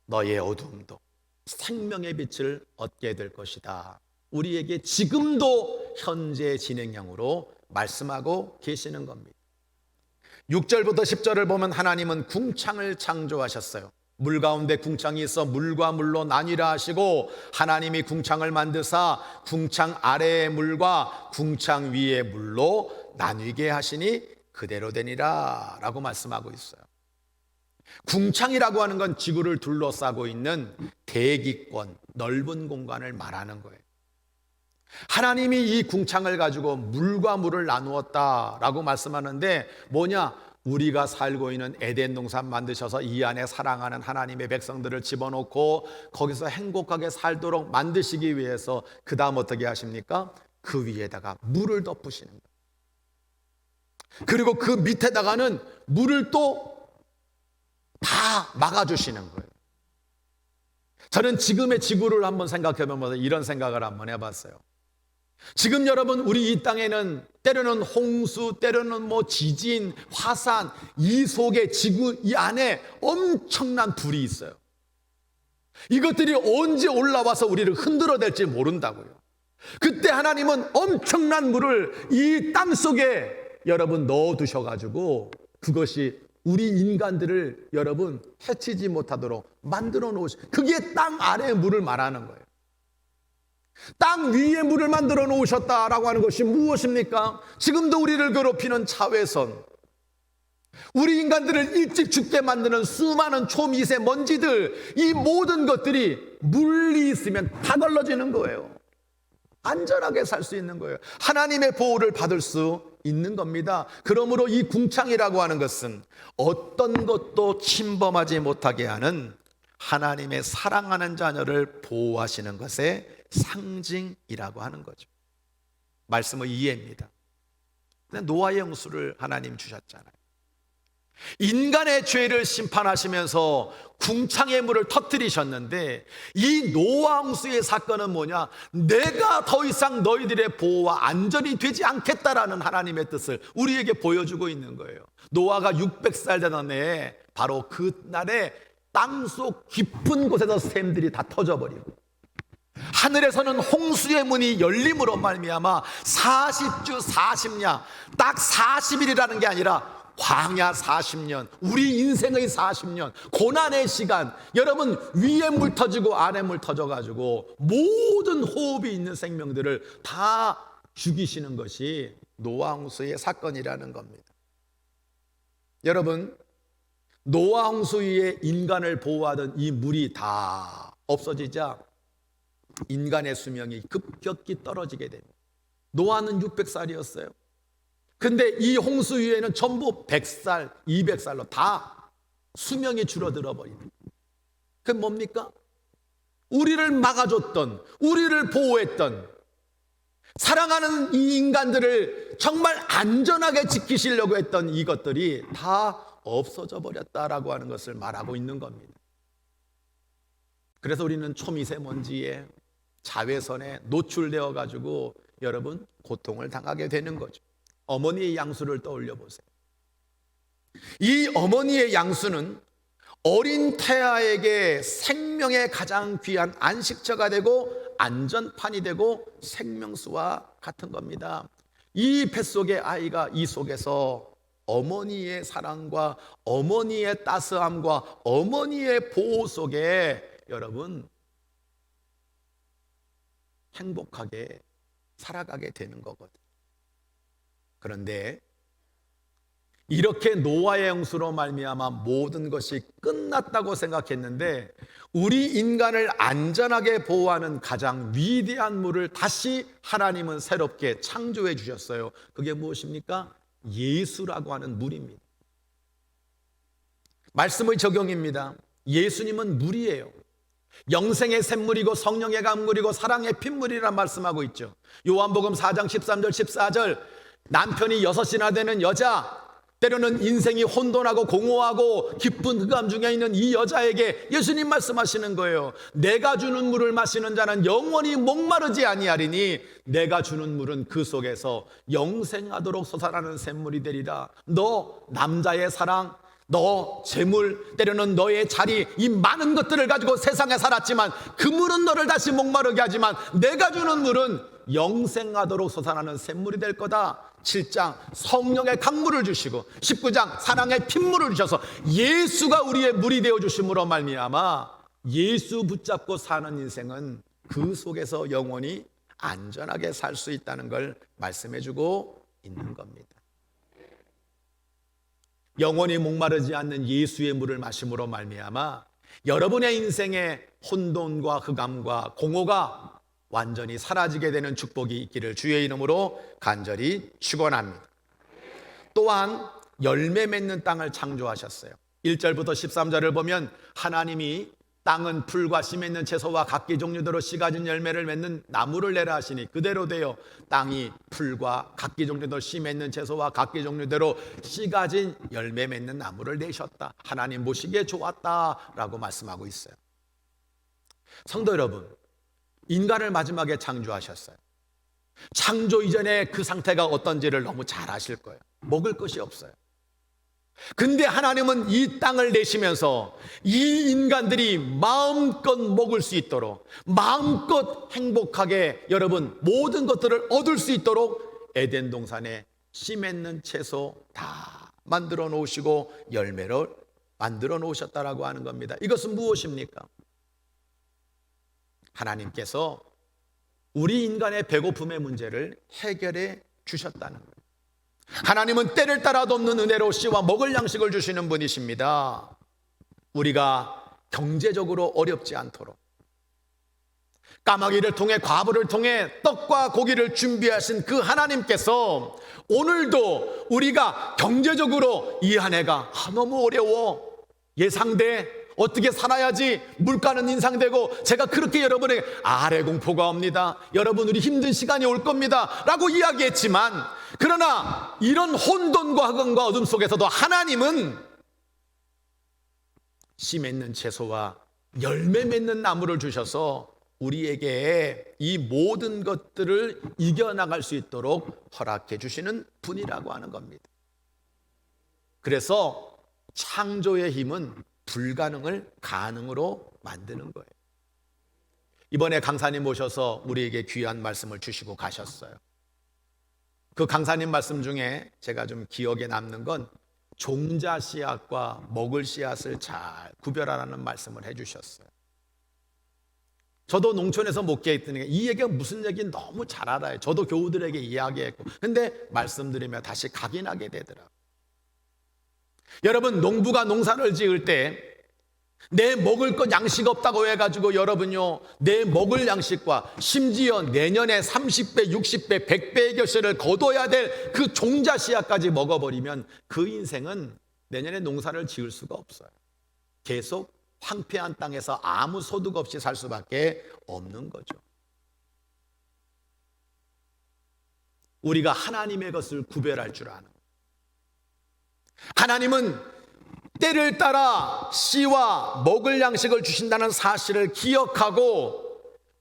너의 어둠도 생명의 빛을 얻게 될 것이다. 우리에게 지금도 현재 진행형으로 말씀하고 계시는 겁니다. 6절부터 10절을 보면 하나님은 궁창을 창조하셨어요. 물 가운데 궁창이 있어 물과 물로 나뉘라 하시고, 하나님이 궁창을 만드사 궁창 아래의 물과 궁창 위의 물로 나뉘게 하시니 그대로 되니라 라고 말씀하고 있어요. 궁창이라고 하는 건 지구를 둘러싸고 있는 대기권, 넓은 공간을 말하는 거예요. 하나님이 이 궁창을 가지고 물과 물을 나누었다라고 말씀하는데 뭐냐? 우리가 살고 있는 에덴 동산 만드셔서 이 안에 사랑하는 하나님의 백성들을 집어넣고 거기서 행복하게 살도록 만드시기 위해서 그 다음 어떻게 하십니까? 그 위에다가 물을 덮으시는 거예요. 그리고 그 밑에다가는 물을 또 다 막아주시는 거예요. 저는 지금의 지구를 한번 생각해 보면서 이런 생각을 한번 해봤어요. 지금 여러분, 우리 이 땅에는 때로는 홍수, 때로는 지진, 화산, 이 속에 지구 이 안에 엄청난 불이 있어요. 이것들이 언제 올라와서 우리를 흔들어댈지 모른다고요. 그때 하나님은 엄청난 물을 이 땅 속에 여러분 넣어두셔가지고 그것이 우리 인간들을 여러분 해치지 못하도록 만들어 놓으시, 그게 땅 아래의 물을 말하는 거예요. 땅 위에 물을 만들어 놓으셨다라고 하는 것이 무엇입니까? 지금도 우리를 괴롭히는 자외선, 우리 인간들을 일찍 죽게 만드는 수많은 초미세먼지들, 이 모든 것들이 물이 있으면 다 걸러지는 거예요. 안전하게 살 수 있는 거예요. 하나님의 보호를 받을 수 있는 겁니다. 그러므로 이 궁창이라고 하는 것은 어떤 것도 침범하지 못하게 하는 하나님의 사랑하는 자녀를 보호하시는 것의 상징이라고 하는 거죠. 말씀의 이해입니다. 노아의 홍수를 하나님 주셨잖아요. 인간의 죄를 심판하시면서 궁창의 물을 터뜨리셨는데, 이 노아 홍수의 사건은 뭐냐? 내가 더 이상 너희들의 보호와 안전이 되지 않겠다라는 하나님의 뜻을 우리에게 보여주고 있는 거예요. 노아가 600살 되던 해에 바로 그날에 땅속 깊은 곳에서 샘들이 다 터져버리고 하늘에서는 홍수의 문이 열림으로 말미암아 40주 40냐, 딱 40일이라는 게 아니라 광야 40년, 우리 인생의 40년, 고난의 시간, 여러분 위에 물 터지고 아래 물 터져가지고 모든 호흡이 있는 생명들을 다 죽이시는 것이 노아 홍수의 사건이라는 겁니다. 여러분, 노아 홍수 위에 인간을 보호하던 이 물이 다 없어지자 인간의 수명이 급격히 떨어지게 됩니다. 노아는 600살이었어요. 근데 이 홍수 위에는 전부 100살, 200살로 다 수명이 줄어들어 버립니다. 그게 뭡니까? 우리를 막아줬던, 우리를 보호했던, 사랑하는 이 인간들을 정말 안전하게 지키시려고 했던 이것들이 다 없어져 버렸다라고 하는 것을 말하고 있는 겁니다. 그래서 우리는 초미세먼지에, 자외선에 노출되어 가지고 여러분 고통을 당하게 되는 거죠. 어머니의 양수를 떠올려 보세요. 이 어머니의 양수는 어린 태아에게 생명의 가장 귀한 안식처가 되고 안전판이 되고 생명수와 같은 겁니다. 이 뱃속의 아이가 이 속에서 어머니의 사랑과 어머니의 따스함과 어머니의 보호 속에 여러분 행복하게 살아가게 되는 거거든요. 그런데 이렇게 노아의 영수로 말미암아 모든 것이 끝났다고 생각했는데 우리 인간을 안전하게 보호하는 가장 위대한 물을 다시 하나님은 새롭게 창조해 주셨어요. 그게 무엇입니까? 예수라고 하는 물입니다. 말씀의 적용입니다. 예수님은 물이에요. 영생의 샘물이고 성령의 강물이고 사랑의 핏물이라 말씀하고 있죠. 요한복음 4장 13절 14절 남편이 6이나 되는 여자, 때로는 인생이 혼돈하고 공허하고 기쁜 흑암 중에 있는 이 여자에게 예수님 말씀하시는 거예요. 내가 주는 물을 마시는 자는 영원히 목마르지 아니하리니 내가 주는 물은 그 속에서 영생하도록 솟아나는 샘물이 되리라. 너 남자의 사랑, 너 재물, 때로는 너의 자리, 이 많은 것들을 가지고 세상에 살았지만 그 물은 너를 다시 목마르게 하지만 내가 주는 물은 영생하도록 솟아나는 샘물이 될 거다. 7장 성령의 강물을 주시고 19장 사랑의 핏물을 주셔서 예수가 우리의 물이 되어 주심으로 말미암아 예수 붙잡고 사는 인생은 그 속에서 영원히 안전하게 살 수 있다는 걸 말씀해 주고 있는 겁니다. 영원히 목마르지 않는 예수의 물을 마심으로 말미암아 여러분의 인생의 혼돈과 흑암과 공허가 완전히 사라지게 되는 축복이 있기를 주의 이름으로 간절히 축원합니다. 또한 열매 맺는 땅을 창조하셨어요. 1절부터 13절을 보면 하나님이 땅은 풀과 씨 맺는 채소와 각기 종류대로 씨 가진 열매를 맺는 나무를 내라 하시니 그대로 되어 땅이 풀과 각기 종류대로 씨 맺는 채소와 각기 종류대로 씨 가진 열매 맺는 나무를 내셨다. 하나님 보시기에 좋았다라고 말씀하고 있어요. 성도 여러분, 인간을 마지막에 창조하셨어요. 창조 이전에 그 상태가 어떤지를 너무 잘 아실 거예요. 먹을 것이 없어요. 근데 하나님은 이 땅을 내시면서 이 인간들이 마음껏 먹을 수 있도록 마음껏 행복하게 여러분 모든 것들을 얻을 수 있도록 에덴 동산에 씨 맺는 채소 다 만들어 놓으시고 열매를 만들어 놓으셨다라고 하는 겁니다. 이것은 무엇입니까? 하나님께서 우리 인간의 배고픔의 문제를 해결해 주셨다는 거예요. 하나님은 때를 따라 돕는 은혜로 씨와 먹을 양식을 주시는 분이십니다. 우리가 경제적으로 어렵지 않도록 까마귀를 통해 과부를 통해 떡과 고기를 준비하신 그 하나님께서 오늘도 우리가 경제적으로 이 한 해가 너무 어려워 예상돼 어떻게 살아야지 물가는 인상되고 제가 그렇게 여러분에게 아래 공포가 옵니다. 여러분 우리 힘든 시간이 올 겁니다 라고 이야기했지만 그러나 이런 혼돈과 흑암과 어둠 속에서도 하나님은 씨 맺는 채소와 열매 맺는 나무를 주셔서 우리에게 이 모든 것들을 이겨나갈 수 있도록 허락해 주시는 분이라고 하는 겁니다. 그래서 창조의 힘은 불가능을 가능으로 만드는 거예요. 이번에 강사님 모셔서 우리에게 귀한 말씀을 주시고 가셨어요. 그 강사님 말씀 중에 제가 좀 기억에 남는 건 종자 씨앗과 먹을 씨앗을 잘 구별하라는 말씀을 해주셨어요. 저도 농촌에서 목회했더니 이 얘기가 무슨 얘기인지 너무 잘 알아요. 저도 교우들에게 이야기했고 근데 말씀드리면 다시 각인하게 되더라고요. 여러분 농부가 농사를 지을 때 내 먹을 것 양식 없다고 해가지고 여러분요 내 먹을 양식과 심지어 내년에 30배, 60배, 100배의 결실을 거둬야 될 그 종자 씨앗까지 먹어버리면 그 인생은 내년에 농사를 지을 수가 없어요. 계속 황폐한 땅에서 아무 소득 없이 살 수밖에 없는 거죠. 우리가 하나님의 것을 구별할 줄 아는 하나님은 때를 따라 씨와 먹을 양식을 주신다는 사실을 기억하고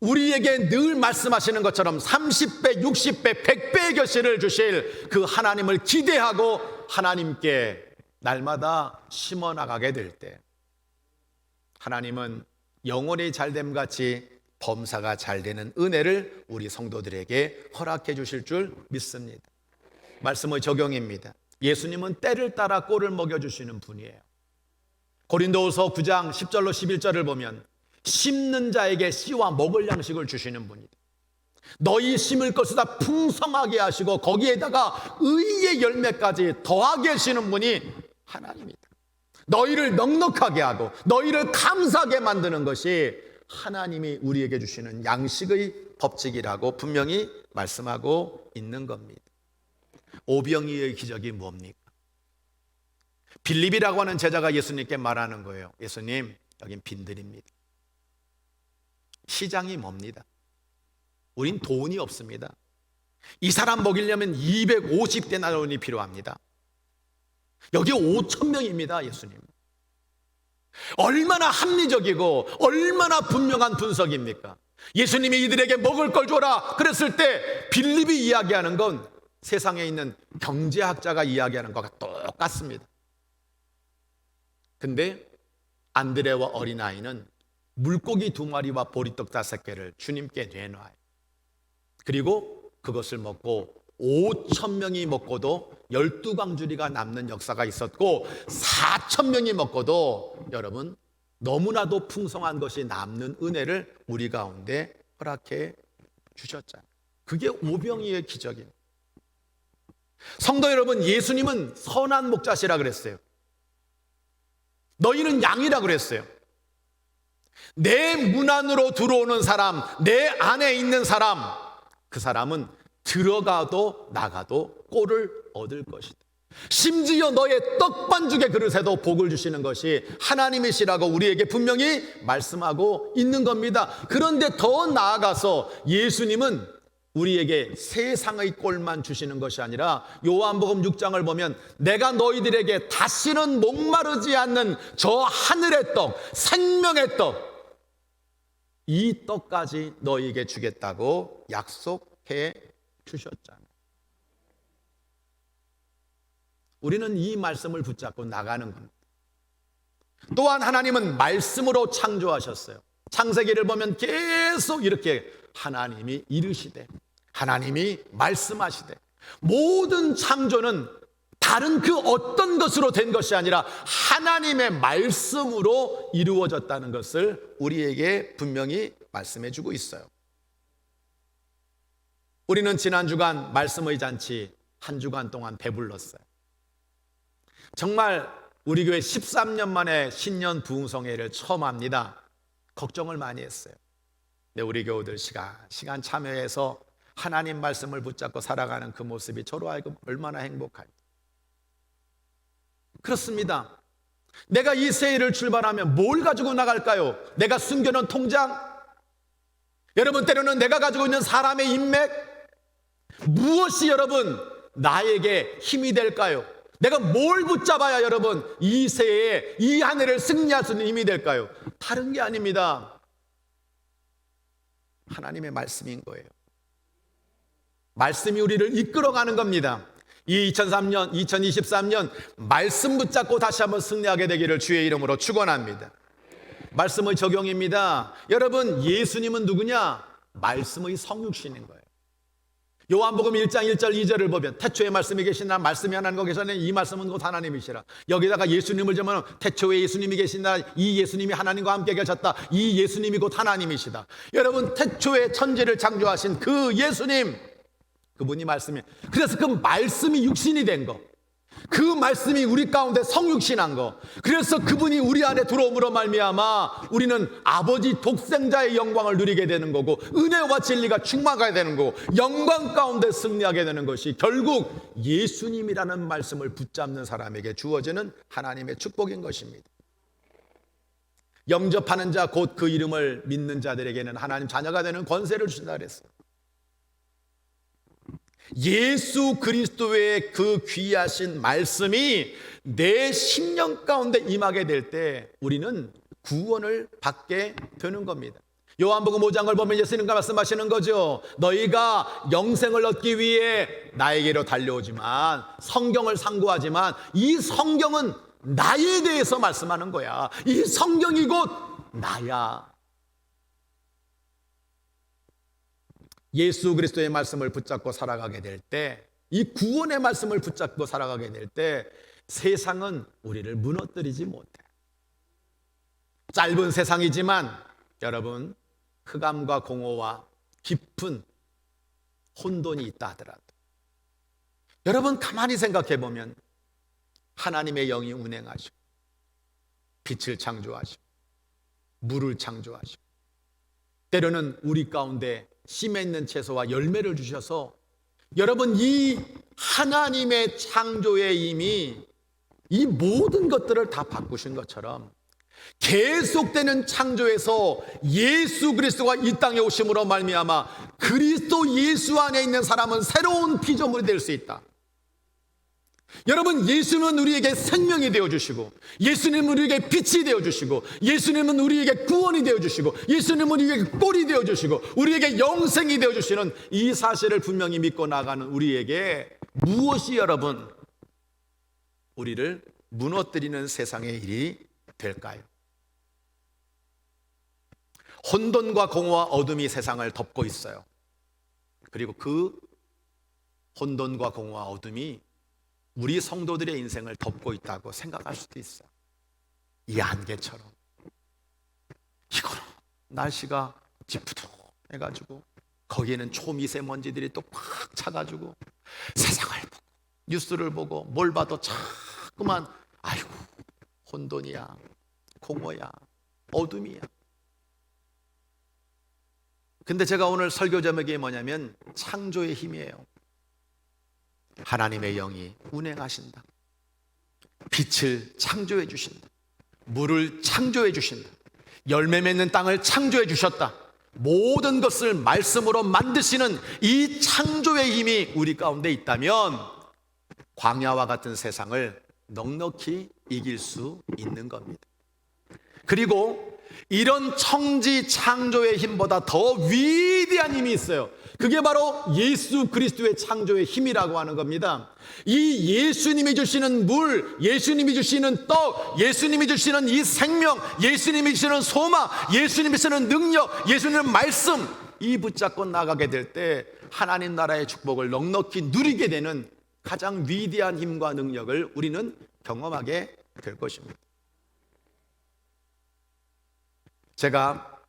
우리에게 늘 말씀하시는 것처럼 30배, 60배, 100배의 결실을 주실 그 하나님을 기대하고 하나님께 날마다 심어 나가게 될 때, 하나님은 영혼이 잘됨 같이 범사가 잘 되는 은혜를 우리 성도들에게 허락해 주실 줄 믿습니다. 말씀의 적용입니다. 예수님은 때를 따라 꼴을 먹여주시는 분이에요. 고린도후서 9장 10절로 11절을 보면 심는 자에게 씨와 먹을 양식을 주시는 분이다. 너희 심을 것보다 풍성하게 하시고 거기에다가 의의 열매까지 더하게 하시는 분이 하나님이다. 너희를 넉넉하게 하고 너희를 감사하게 만드는 것이 하나님이 우리에게 주시는 양식의 법칙이라고 분명히 말씀하고 있는 겁니다. 오병이의 기적이 뭡니까? 빌립이라고 하는 제자가 예수님께 말하는 거예요. 예수님, 여긴 빈들입니다. 시장이 뭡니다. 우린 돈이 없습니다. 이 사람 먹이려면 250데나리온이 필요합니다. 여기 5,000명입니다. 예수님. 얼마나 합리적이고 얼마나 분명한 분석입니까? 예수님이 이들에게 먹을 걸 줘라 그랬을 때 빌립이 이야기하는 건 세상에 있는 경제학자가 이야기하는 것과 똑같습니다. 근데 안드레와 어린아이는 물고기 2마리와 보리떡 5개를 주님께 내놔요. 그리고 그것을 먹고 5,000명이 먹고도 12광주리가 남는 역사가 있었고 4,000명이 먹고도 여러분 너무나도 풍성한 것이 남는 은혜를 우리 가운데 허락해 주셨잖아요. 그게 오병이의 기적입니다. 성도 여러분, 예수님은 선한 목자시라 그랬어요. 너희는 양이라 그랬어요. 내 문 안으로 들어오는 사람, 내 안에 있는 사람, 그 사람은 들어가도 나가도 꼴을 얻을 것이다. 심지어 너의 떡반죽의 그릇에도 복을 주시는 것이 하나님이시라고 우리에게 분명히 말씀하고 있는 겁니다. 그런데 더 나아가서 예수님은 우리에게 세상의 꼴만 주시는 것이 아니라 요한복음 6장을 보면 내가 너희들에게 다시는 목마르지 않는 저 하늘의 떡, 생명의 떡, 이 떡까지 너희에게 주겠다고 약속해 주셨잖아요. 우리는 이 말씀을 붙잡고 나가는 겁니다. 또한 하나님은 말씀으로 창조하셨어요. 창세기를 보면 계속 이렇게 하나님이 이르시되 하나님이 말씀하시되 모든 창조는 다른 그 어떤 것으로 된 것이 아니라 하나님의 말씀으로 이루어졌다는 것을 우리에게 분명히 말씀해 주고 있어요. 우리는 지난 주간 말씀의 잔치 한 주간 동안 배불렀어요. 정말 우리 교회 13년 만에 신년 부흥성회를 처음 합니다. 걱정을 많이 했어요. 근데 우리 교우들 시간 참여해서 하나님 말씀을 붙잡고 살아가는 그 모습이 저로 하여금 얼마나 행복할까. 그렇습니다. 내가 이 새해를 출발하면 뭘 가지고 나갈까요? 내가 숨겨놓은 통장? 여러분, 때로는 내가 가지고 있는 사람의 인맥? 무엇이 여러분 나에게 힘이 될까요? 내가 뭘 붙잡아야 여러분 이 새해에 이 한 해를 승리할 수 있는 힘이 될까요? 다른 게 아닙니다. 하나님의 말씀인 거예요. 말씀이 우리를 이끌어가는 겁니다. 이 2023년 말씀 붙잡고 다시 한번 승리하게 되기를 주의 이름으로 축원합니다. 말씀의 적용입니다. 여러분, 예수님은 누구냐? 말씀의 성육신인 거예요. 요한복음 1장 1절 2절을 보면 태초에 말씀이 계시나 말씀이 하나님과 계시나 이 말씀은 곧 하나님이시라. 여기다가 예수님을 적으면 태초에 예수님이 계시나 이 예수님이 하나님과 함께 계셨다. 이 예수님이 곧 하나님이시다. 여러분, 태초에 천지를 창조하신 그 예수님, 그분이 말씀이, 그래서 그 말씀이 육신이 된 거, 그 말씀이 우리 가운데 성육신한 거, 그래서 그분이 우리 안에 들어옴으로 말미암아 우리는 아버지 독생자의 영광을 누리게 되는 거고 은혜와 진리가 충만하게 되는 거고 영광 가운데 승리하게 되는 것이 결국 예수님이라는 말씀을 붙잡는 사람에게 주어지는 하나님의 축복인 것입니다. 영접하는 자 곧 그 이름을 믿는 자들에게는 하나님 자녀가 되는 권세를 주신다 그랬어요. 예수 그리스도의 그 귀하신 말씀이 내 심령 가운데 임하게 될 때 우리는 구원을 받게 되는 겁니다. 요한복음 5장을 보면 예수님과 말씀하시는 거죠. 너희가 영생을 얻기 위해 나에게로 달려오지만, 성경을 상고하지만, 이 성경은 나에 대해서 말씀하는 거야. 이 성경이 곧 나야. 예수 그리스도의 말씀을 붙잡고 살아가게 될 때, 이 구원의 말씀을 붙잡고 살아가게 될 때 세상은 우리를 무너뜨리지 못해. 짧은 세상이지만 여러분, 흑암과 공허와 깊은 혼돈이 있다 하더라도 여러분 가만히 생각해 보면 하나님의 영이 운행하시고 빛을 창조하시고 물을 창조하시고 때로는 우리 가운데 씨 맺는 채소와 열매를 주셔서 여러분, 이 하나님의 창조의 힘이 이 모든 것들을 다 바꾸신 것처럼 계속되는 창조에서 예수 그리스도가 이 땅에 오심으로 말미암아 그리스도 예수 안에 있는 사람은 새로운 피조물이 될 수 있다. 여러분, 예수님은 우리에게 생명이 되어주시고, 예수님은 우리에게 빛이 되어주시고, 예수님은 우리에게 구원이 되어주시고, 예수님은 우리에게 꼴이 되어주시고, 우리에게 영생이 되어주시는 이 사실을 분명히 믿고 나가는 우리에게 무엇이 여러분 우리를 무너뜨리는 세상의 일이 될까요? 혼돈과 공허와 어둠이 세상을 덮고 있어요. 그리고 그 혼돈과 공허와 어둠이 우리 성도들의 인생을 덮고 있다고 생각할 수도 있어요. 이 안개처럼. 이거는 날씨가 지푸둥해가지고 거기에는 초미세먼지들이 또 꽉 차가지고 세상을 보고 뉴스를 보고 뭘 봐도 자꾸만 아이고 혼돈이야, 공허야, 어둠이야. 근데 제가 오늘 설교 제목이 뭐냐면 창조의 힘이에요. 하나님의 영이 운행하신다. 빛을 창조해 주신다. 물을 창조해 주신다. 열매 맺는 땅을 창조해 주셨다. 모든 것을 말씀으로 만드시는 이 창조의 힘이 우리 가운데 있다면 광야와 같은 세상을 넉넉히 이길 수 있는 겁니다. 그리고 이런 청지 창조의 힘보다 더 위대한 힘이 있어요. 그게 바로 예수 그리스도의 창조의 힘이라고 하는 겁니다. 이 예수님이 주시는 물, 예수님이 주시는 떡, 예수님이 주시는 이 생명, 예수님이 주시는 소망, 예수님이 주시는 능력, 예수님의 말씀, 이 붙잡고 나가게 될 때 하나님 나라의 축복을 넉넉히 누리게 되는 가장 위대한 힘과 능력을 우리는 경험하게 될 것입니다. 제가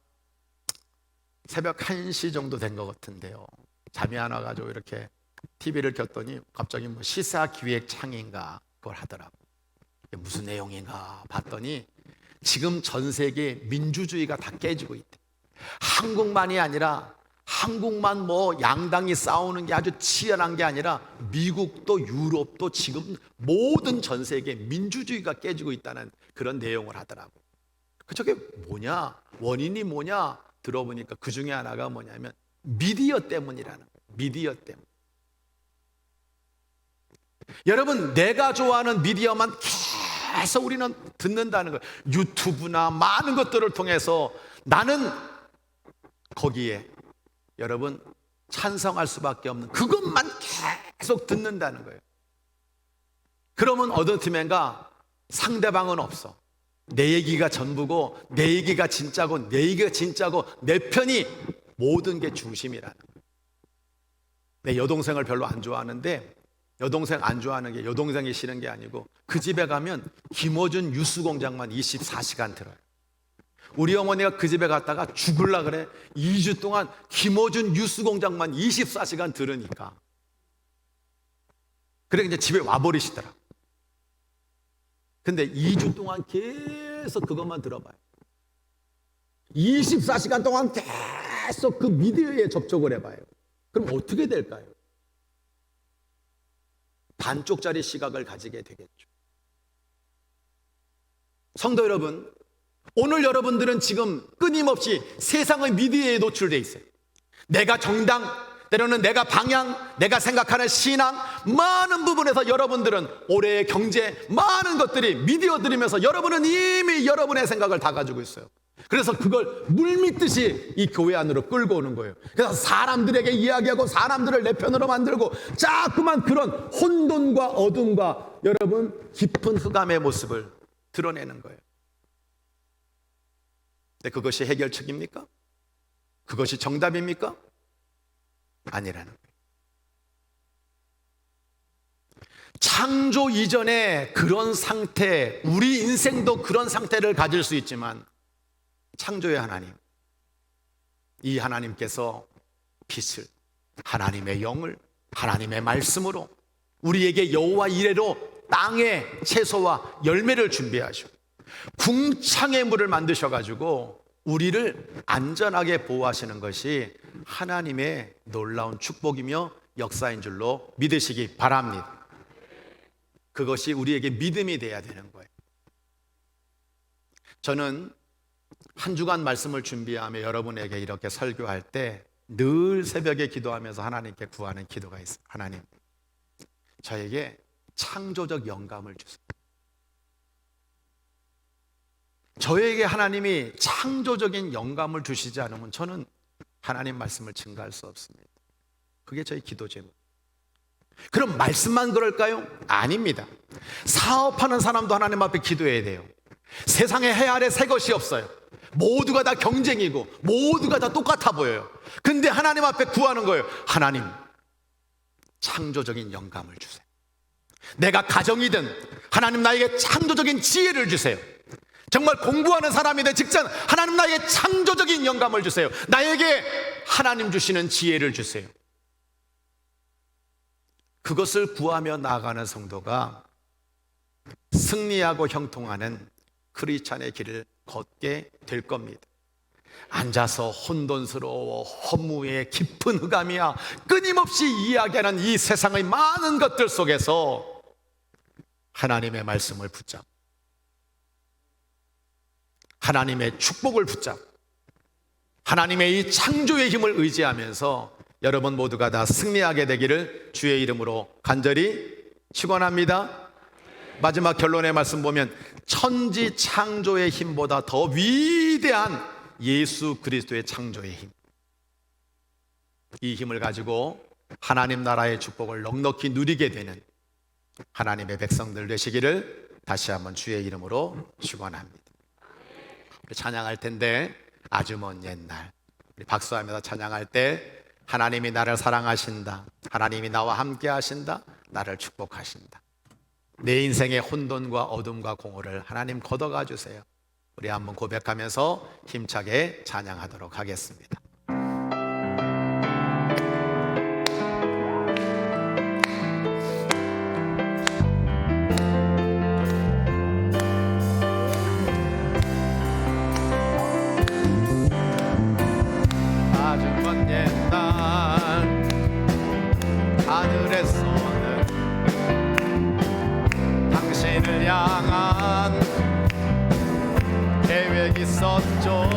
새벽 1시 정도 된 것 같은데요, 잠이 안 와가지고 이렇게 TV를 켰더니 갑자기 뭐 시사기획창인가 그걸 하더라고. 이게 무슨 내용인가 봤더니 지금 전 세계 민주주의가 다 깨지고 있대. 한국만이 아니라, 한국만 뭐 양당이 싸우는 게 아주 치열한 게 아니라 미국도 유럽도 지금 모든 전 세계 민주주의가 깨지고 있다는 그런 내용을 하더라고. 저게 뭐냐, 원인이 뭐냐 들어보니까 그 중에 하나가 뭐냐면 미디어 때문이라는 거예요. 미디어 때문. 여러분, 내가 좋아하는 미디어만 계속 우리는 듣는다는 거예요. 유튜브나 많은 것들을 통해서 나는 거기에 여러분 찬성할 수밖에 없는 그것만 계속 듣는다는 거예요. 그러면 어느 틈엔가 상대방은 없어. 내 얘기가 전부고, 내 얘기가 진짜고, 내 얘기가 진짜고, 내 편이 모든 게 중심이라는 거예요. 내 여동생을 별로 안 좋아하는데, 여동생 안 좋아하는 게 여동생이 싫은 게 아니고 그 집에 가면 김어준 뉴스공장만 24시간 들어요. 우리 어머니가 그 집에 갔다가 죽을라 그래. 2주 동안 김어준 뉴스공장만 24시간 들으니까. 그래 이제 집에 와버리시더라. 근데 2주 동안 계속 그것만 들어봐요. 24시간 동안 계속 그 미디어에 접촉을 해봐요. 그럼 어떻게 될까요? 반쪽짜리 시각을 가지게 되겠죠. 성도 여러분, 오늘 여러분들은 지금 끊임없이 세상의 미디어에 노출되어 있어요. 내가 정당, 때로는 내가 방향, 내가 생각하는 신앙, 많은 부분에서 여러분들은 올해의 경제, 많은 것들이 미디어 들으면서 여러분은 이미 여러분의 생각을 다 가지고 있어요. 그래서 그걸 물밀듯이 이 교회 안으로 끌고 오는 거예요. 그래서 사람들에게 이야기하고 사람들을 내 편으로 만들고 자꾸만 그런 혼돈과 어둠과 여러분 깊은 흑암의 모습을 드러내는 거예요. 근데 그것이 해결책입니까? 그것이 정답입니까? 아니라는 거예요. 창조 이전에 그런 상태, 우리 인생도 그런 상태를 가질 수 있지만 창조의 하나님, 이 하나님께서 빛을, 하나님의 영을, 하나님의 말씀으로 우리에게 여호와 이레로 땅의 채소와 열매를 준비하시고 궁창의 물을 만드셔가지고 우리를 안전하게 보호하시는 것이 하나님의 놀라운 축복이며 역사인 줄로 믿으시기 바랍니다. 그것이 우리에게 믿음이 돼야 되는 거예요. 저는 한 주간 말씀을 준비하며 여러분에게 이렇게 설교할 때 늘 새벽에 기도하면서 하나님께 구하는 기도가 있어요. 하나님, 저에게 창조적 영감을 주세요. 저에게 하나님이 창조적인 영감을 주시지 않으면 저는 하나님 말씀을 증거할 수 없습니다. 그게 저희 기도 제목. 그럼 말씀만 그럴까요? 아닙니다. 사업하는 사람도 하나님 앞에 기도해야 돼요. 세상에 해 아래 새 것이 없어요. 모두가 다 경쟁이고 모두가 다 똑같아 보여요. 근데 하나님 앞에 구하는 거예요. 하나님, 창조적인 영감을 주세요. 내가 가정이든 하나님 나에게 창조적인 지혜를 주세요. 정말 공부하는 사람이 내 직장, 하나님 나에게 창조적인 영감을 주세요. 나에게 하나님 주시는 지혜를 주세요. 그것을 구하며 나아가는 성도가 승리하고 형통하는 크리스찬의 길을 걷게 될 겁니다. 앉아서 혼돈스러워 허무의 깊은 흑암이야 끊임없이 이야기하는 이 세상의 많은 것들 속에서 하나님의 말씀을 붙잡고 하나님의 축복을 붙잡고 하나님의 이 창조의 힘을 의지하면서 여러분 모두가 다 승리하게 되기를 주의 이름으로 간절히 축원합니다. 마지막 결론의 말씀 보면 천지 창조의 힘보다 더 위대한 예수 그리스도의 창조의 힘, 이 힘을 가지고 하나님 나라의 축복을 넉넉히 누리게 되는 하나님의 백성들 되시기를 다시 한번 주의 이름으로 축원합니다. 우리 찬양할 텐데 아주 먼 옛날 우리 박수하면서 찬양할 때 하나님이 나를 사랑하신다, 하나님이 나와 함께 하신다, 나를 축복하신다, 내 인생의 혼돈과 어둠과 공허를 하나님 걷어가 주세요. 우리 한번 고백하면서 힘차게 찬양하도록 하겠습니다. 아주 먼 옛날 하늘에서는 당신을 향한 계획이 있었죠.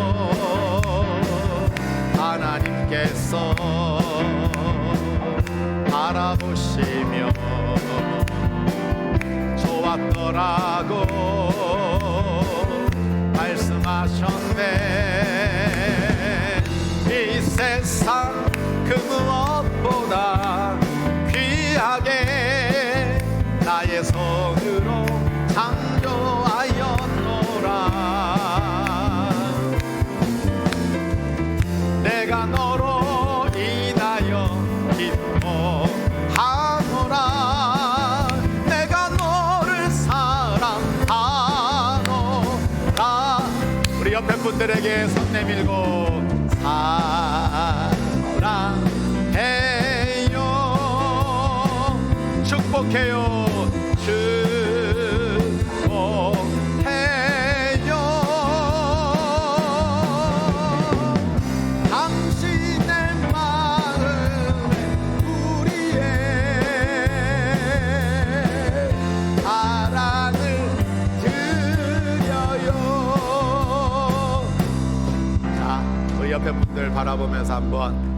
하나님께서 알아보시며 좋았더라고 말씀하셨네. 이 세상 그 무엇보다 귀하게 나의 손으로 창조하였노라. 내가 너로 인하여 기뻐하노라. 내가 너를 사랑하노라. 우리 옆에 분들에게 손 내밀고 사랑해요, 축복해요, 당신의 마음에 우리의 사랑을 드려요. 자, 우리 옆에 분들 바라보면서 한번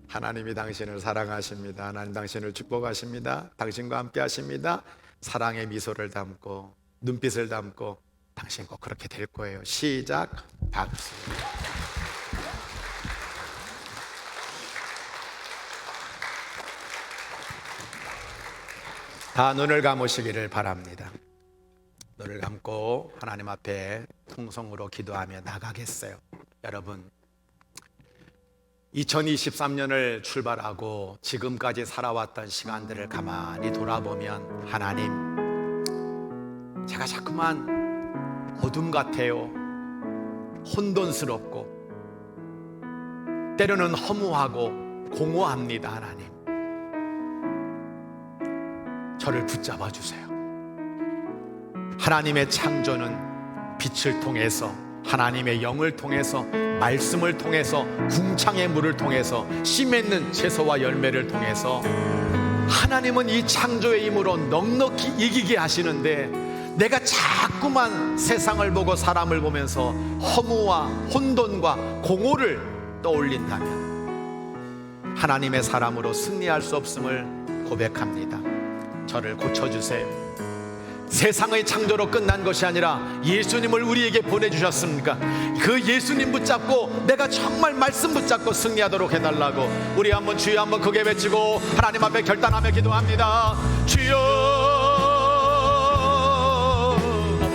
하나님이 당신을 사랑하십니다. 하나님 당신을 축복하십니다. 당신과 함께 하십니다. 사랑의 미소를 담고 눈빛을 담고 당신 꼭 그렇게 될 거예요. 시작. 박수. 다 눈을 감으시기를 바랍니다. 눈을 감고 하나님 앞에 통성으로 기도하며 나가겠어요. 여러분, 2023년을 출발하고 지금까지 살아왔던 시간들을 가만히 돌아보면 하나님, 제가 자꾸만 어둠 같아요. 혼돈스럽고 때로는 허무하고 공허합니다. 하나님, 저를 붙잡아 주세요. 하나님의 창조는 빛을 통해서, 하나님의 영을 통해서, 말씀을 통해서, 궁창의 물을 통해서, 씨 맺는 채소와 열매를 통해서 하나님은 이 창조의 힘으로 넉넉히 이기게 하시는데, 내가 자꾸만 세상을 보고 사람을 보면서 허무와 혼돈과 공허를 떠올린다면 하나님의 사람으로 승리할 수 없음을 고백합니다. 저를 고쳐주세요. 세상의 창조로 끝난 것이 아니라 예수님을 우리에게 보내주셨습니까? 그 예수님 붙잡고 내가 정말 말씀 붙잡고 승리하도록 해달라고 우리 한번 주여 한번 크게 외치고 하나님 앞에 결단하며 기도합니다. 주여,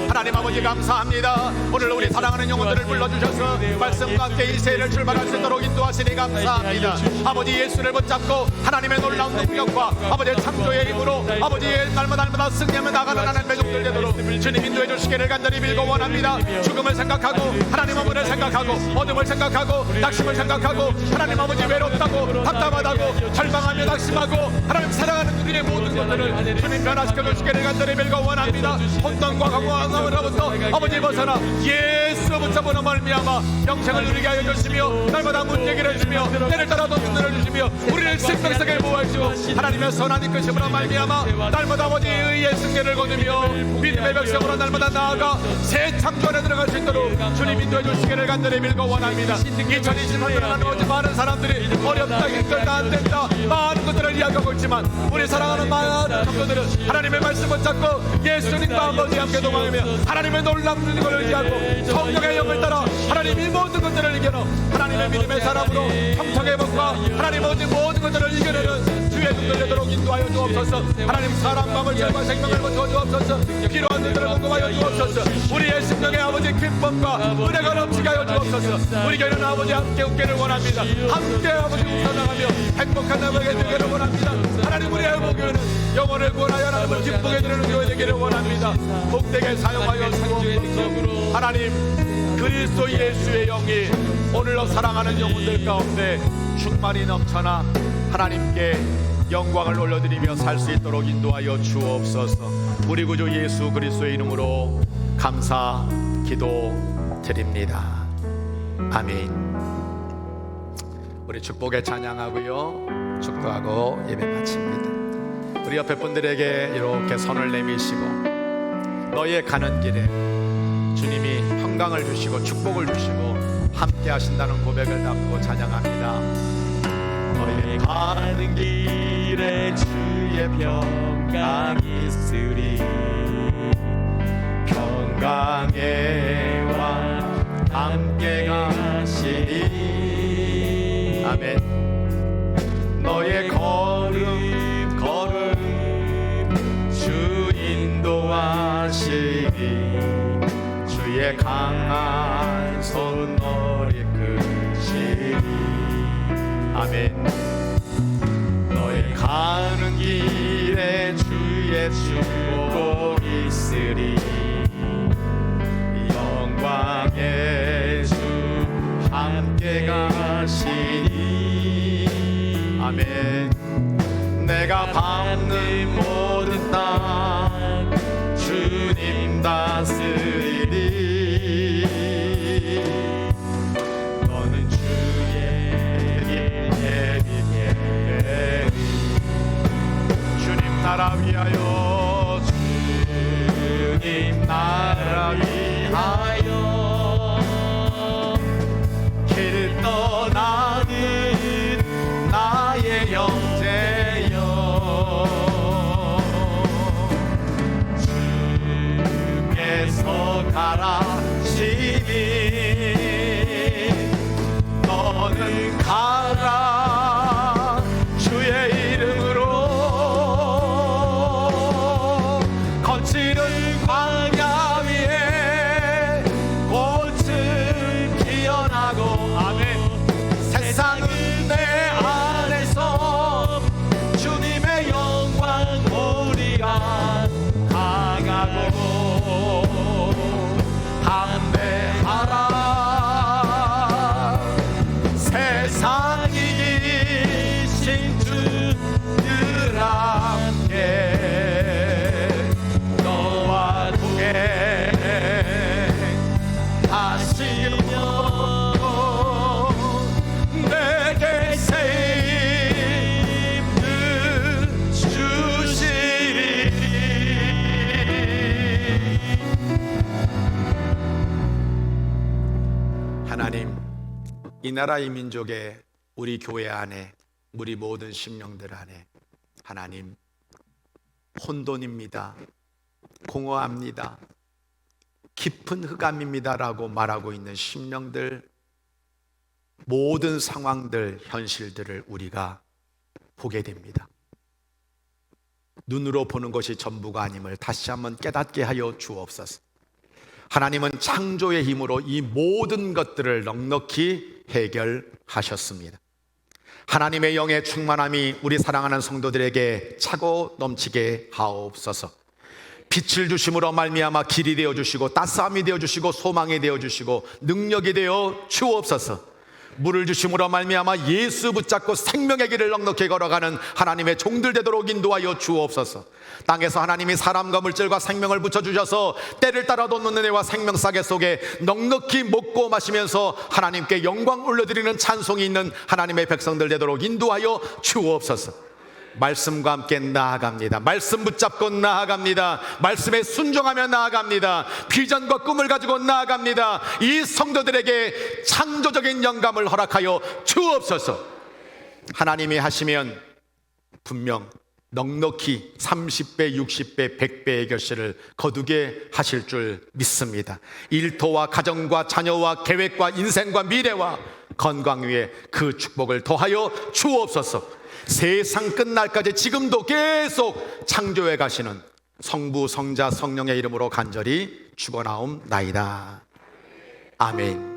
하나님 아버지 감사합니다. 오늘 우리 사랑하는 영혼들을 불러주셔서 말씀과 함께 이 세를 출발할 수 있도록 인도하시니 감사합니다. 아버지 예수를 붙잡고 하나님의 놀라운 능력과 아버지의 창조의 힘으로 아버지의 날마다 승리하며 나가는 하나님의 종들 되도록 주님 인도해 주시기를 간절히 빌고 원합니다. 죽음을 생각하고 하나님 아버지를 생각하고 어둠을 생각하고 낙심을 생각하고 하나님 아버지 외롭다고 답답하다고 절망하며 낙심하고 하나님 사랑하는 우리의 모든 것들을 주님 변화시켜 주시기를 간절히 빌고 원합니다. 혼돈과 강화함으로부터 아버지 벗어나 예수 붙잡으는 말미암아 영생을 누리게 하여 주시며 날마다 문제기를 주시며 때를 따라 눈을 주시며 우리를 생명석에 모아주시고 하나님의 선한 이끄심으로 말미암아 날마다 아버지 의의 승리를 거두며 믿음의 백성으로 날마다 나아가 새 창조 안에 들어갈 수 있도록 주님 인도해 주시기를 간절히 빌고 원합니다. 2023년에 아버지 많은 사람들이 어렵다 힘들다 안된다 많은 것들을 이야기하고 있지만 우리 사랑하는 많은 성도들은 하나님의 말씀을 잡고 예수님과 아버지 함께 동행하며 하나님의 놀라운 능력을 의지하고 성령의 영을 따라 하나님 이 모든 것들을 이겨내 하나님의 믿음의 사람으로 평창의 법과 하나님 모든 것들을 이겨내는 주의 눈을 되도록 인도하여 주옵소서. 하나님 사랑 마음을 절과 생명을 거두어 주옵소서. 필요한 것들을 공급하여 주옵소서. 우리의 심령의 아버지 기쁨과 은혜가 넘치게 하여 주옵소서. 우리 교회는 아버지 함께 웃기를 원합니다. 함께 아버지 웃어나가며 행복한 나무에게 되기를 원합니다. 하나님 우리의 교회는 영혼을 구원하여 하나님을 기쁘게 드리는 교회 되기를 원합니다. 복되게 사용하여 주옵소서. 하나님 그리스도 예수의 영이 오늘로 사랑하는 영혼들 가운데 충만히 넘쳐나 하나님께 영광을 올려드리며 살 수 있도록 인도하여 주옵소서. 우리 구주 예수 그리스도의 이름으로 감사 기도 드립니다. 아멘. 우리 축복에 찬양하고요 축도하고 예배 마칩니다. 우리 옆에 분들에게 이렇게 손을 내미시고 너의 가는 길에 주님이 평강을 주시고 축복을 주시고 함께 하신다는 고백을 담고 찬양합니다. 너의 가는 길에 주의 평강이 있으리 평강의 왕 함께 가시리 아멘. 너의 걸음 주 인도하시리 주의 강한 손 너를 이끄시리 아멘. 너의 가는 길에 주의 축복 있으리 영광의 주 함께 가시니 아멘. 내가 밟는 모든 땅 주님 다스리리 너는 주의 길 예비해 주님 나라 위하여 주님 나라 위하여 길 떠나는 나의 형제여 주 바라시니 너는 가라 주의 이름으로 거칠은 광야 위에 꽃은 피어나고 아멘. 세상은 내 안에서 주님의 영광 우리가 강하고 담대하라. 세상이 이신 주들 함께 너와 동행하시며 내게 새 힘을 주시리. 하나님, 이 나라 이 민족의 우리 교회 안에 우리 모든 심령들 안에 하나님 혼돈입니다, 공허합니다, 깊은 흑암입니다라고 말하고 있는 심령들, 모든 상황들, 현실들을 우리가 보게 됩니다. 눈으로 보는 것이 전부가 아님을 다시 한번 깨닫게 하여 주옵소서. 하나님은 창조의 힘으로 이 모든 것들을 넉넉히 해결하셨습니다. 하나님의 영의 충만함이 우리 사랑하는 성도들에게 차고 넘치게 하옵소서. 빛을 주심으로 말미암아 길이 되어 주시고 따스함이 되어 주시고 소망이 되어 주시고 능력이 되어 주옵소서. 물을 주심으로 말미암아 예수 붙잡고 생명의 길을 넉넉히 걸어가는 하나님의 종들 되도록 인도하여 주옵소서. 땅에서 하나님이 사람과 물질과 생명을 붙여주셔서 때를 따라 돋는 은혜와 생명사계 속에 넉넉히 먹고 마시면서 하나님께 영광 올려드리는 찬송이 있는 하나님의 백성들 되도록 인도하여 주옵소서. 말씀과 함께 나아갑니다. 말씀 붙잡고 나아갑니다. 말씀에 순종하며 나아갑니다. 비전과 꿈을 가지고 나아갑니다. 이 성도들에게 창조적인 영감을 허락하여 주옵소서. 하나님이 하시면 분명 넉넉히 30배, 60배, 100배의 결실을 거두게 하실 줄 믿습니다. 일터와 가정과 자녀와 계획과 인생과 미래와 건강 위에 그 축복을 더하여 주옵소서. 세상 끝날까지 지금도 계속 창조해 가시는 성부, 성자, 성령의 이름으로 간절히 축원하옵나이다. 아멘.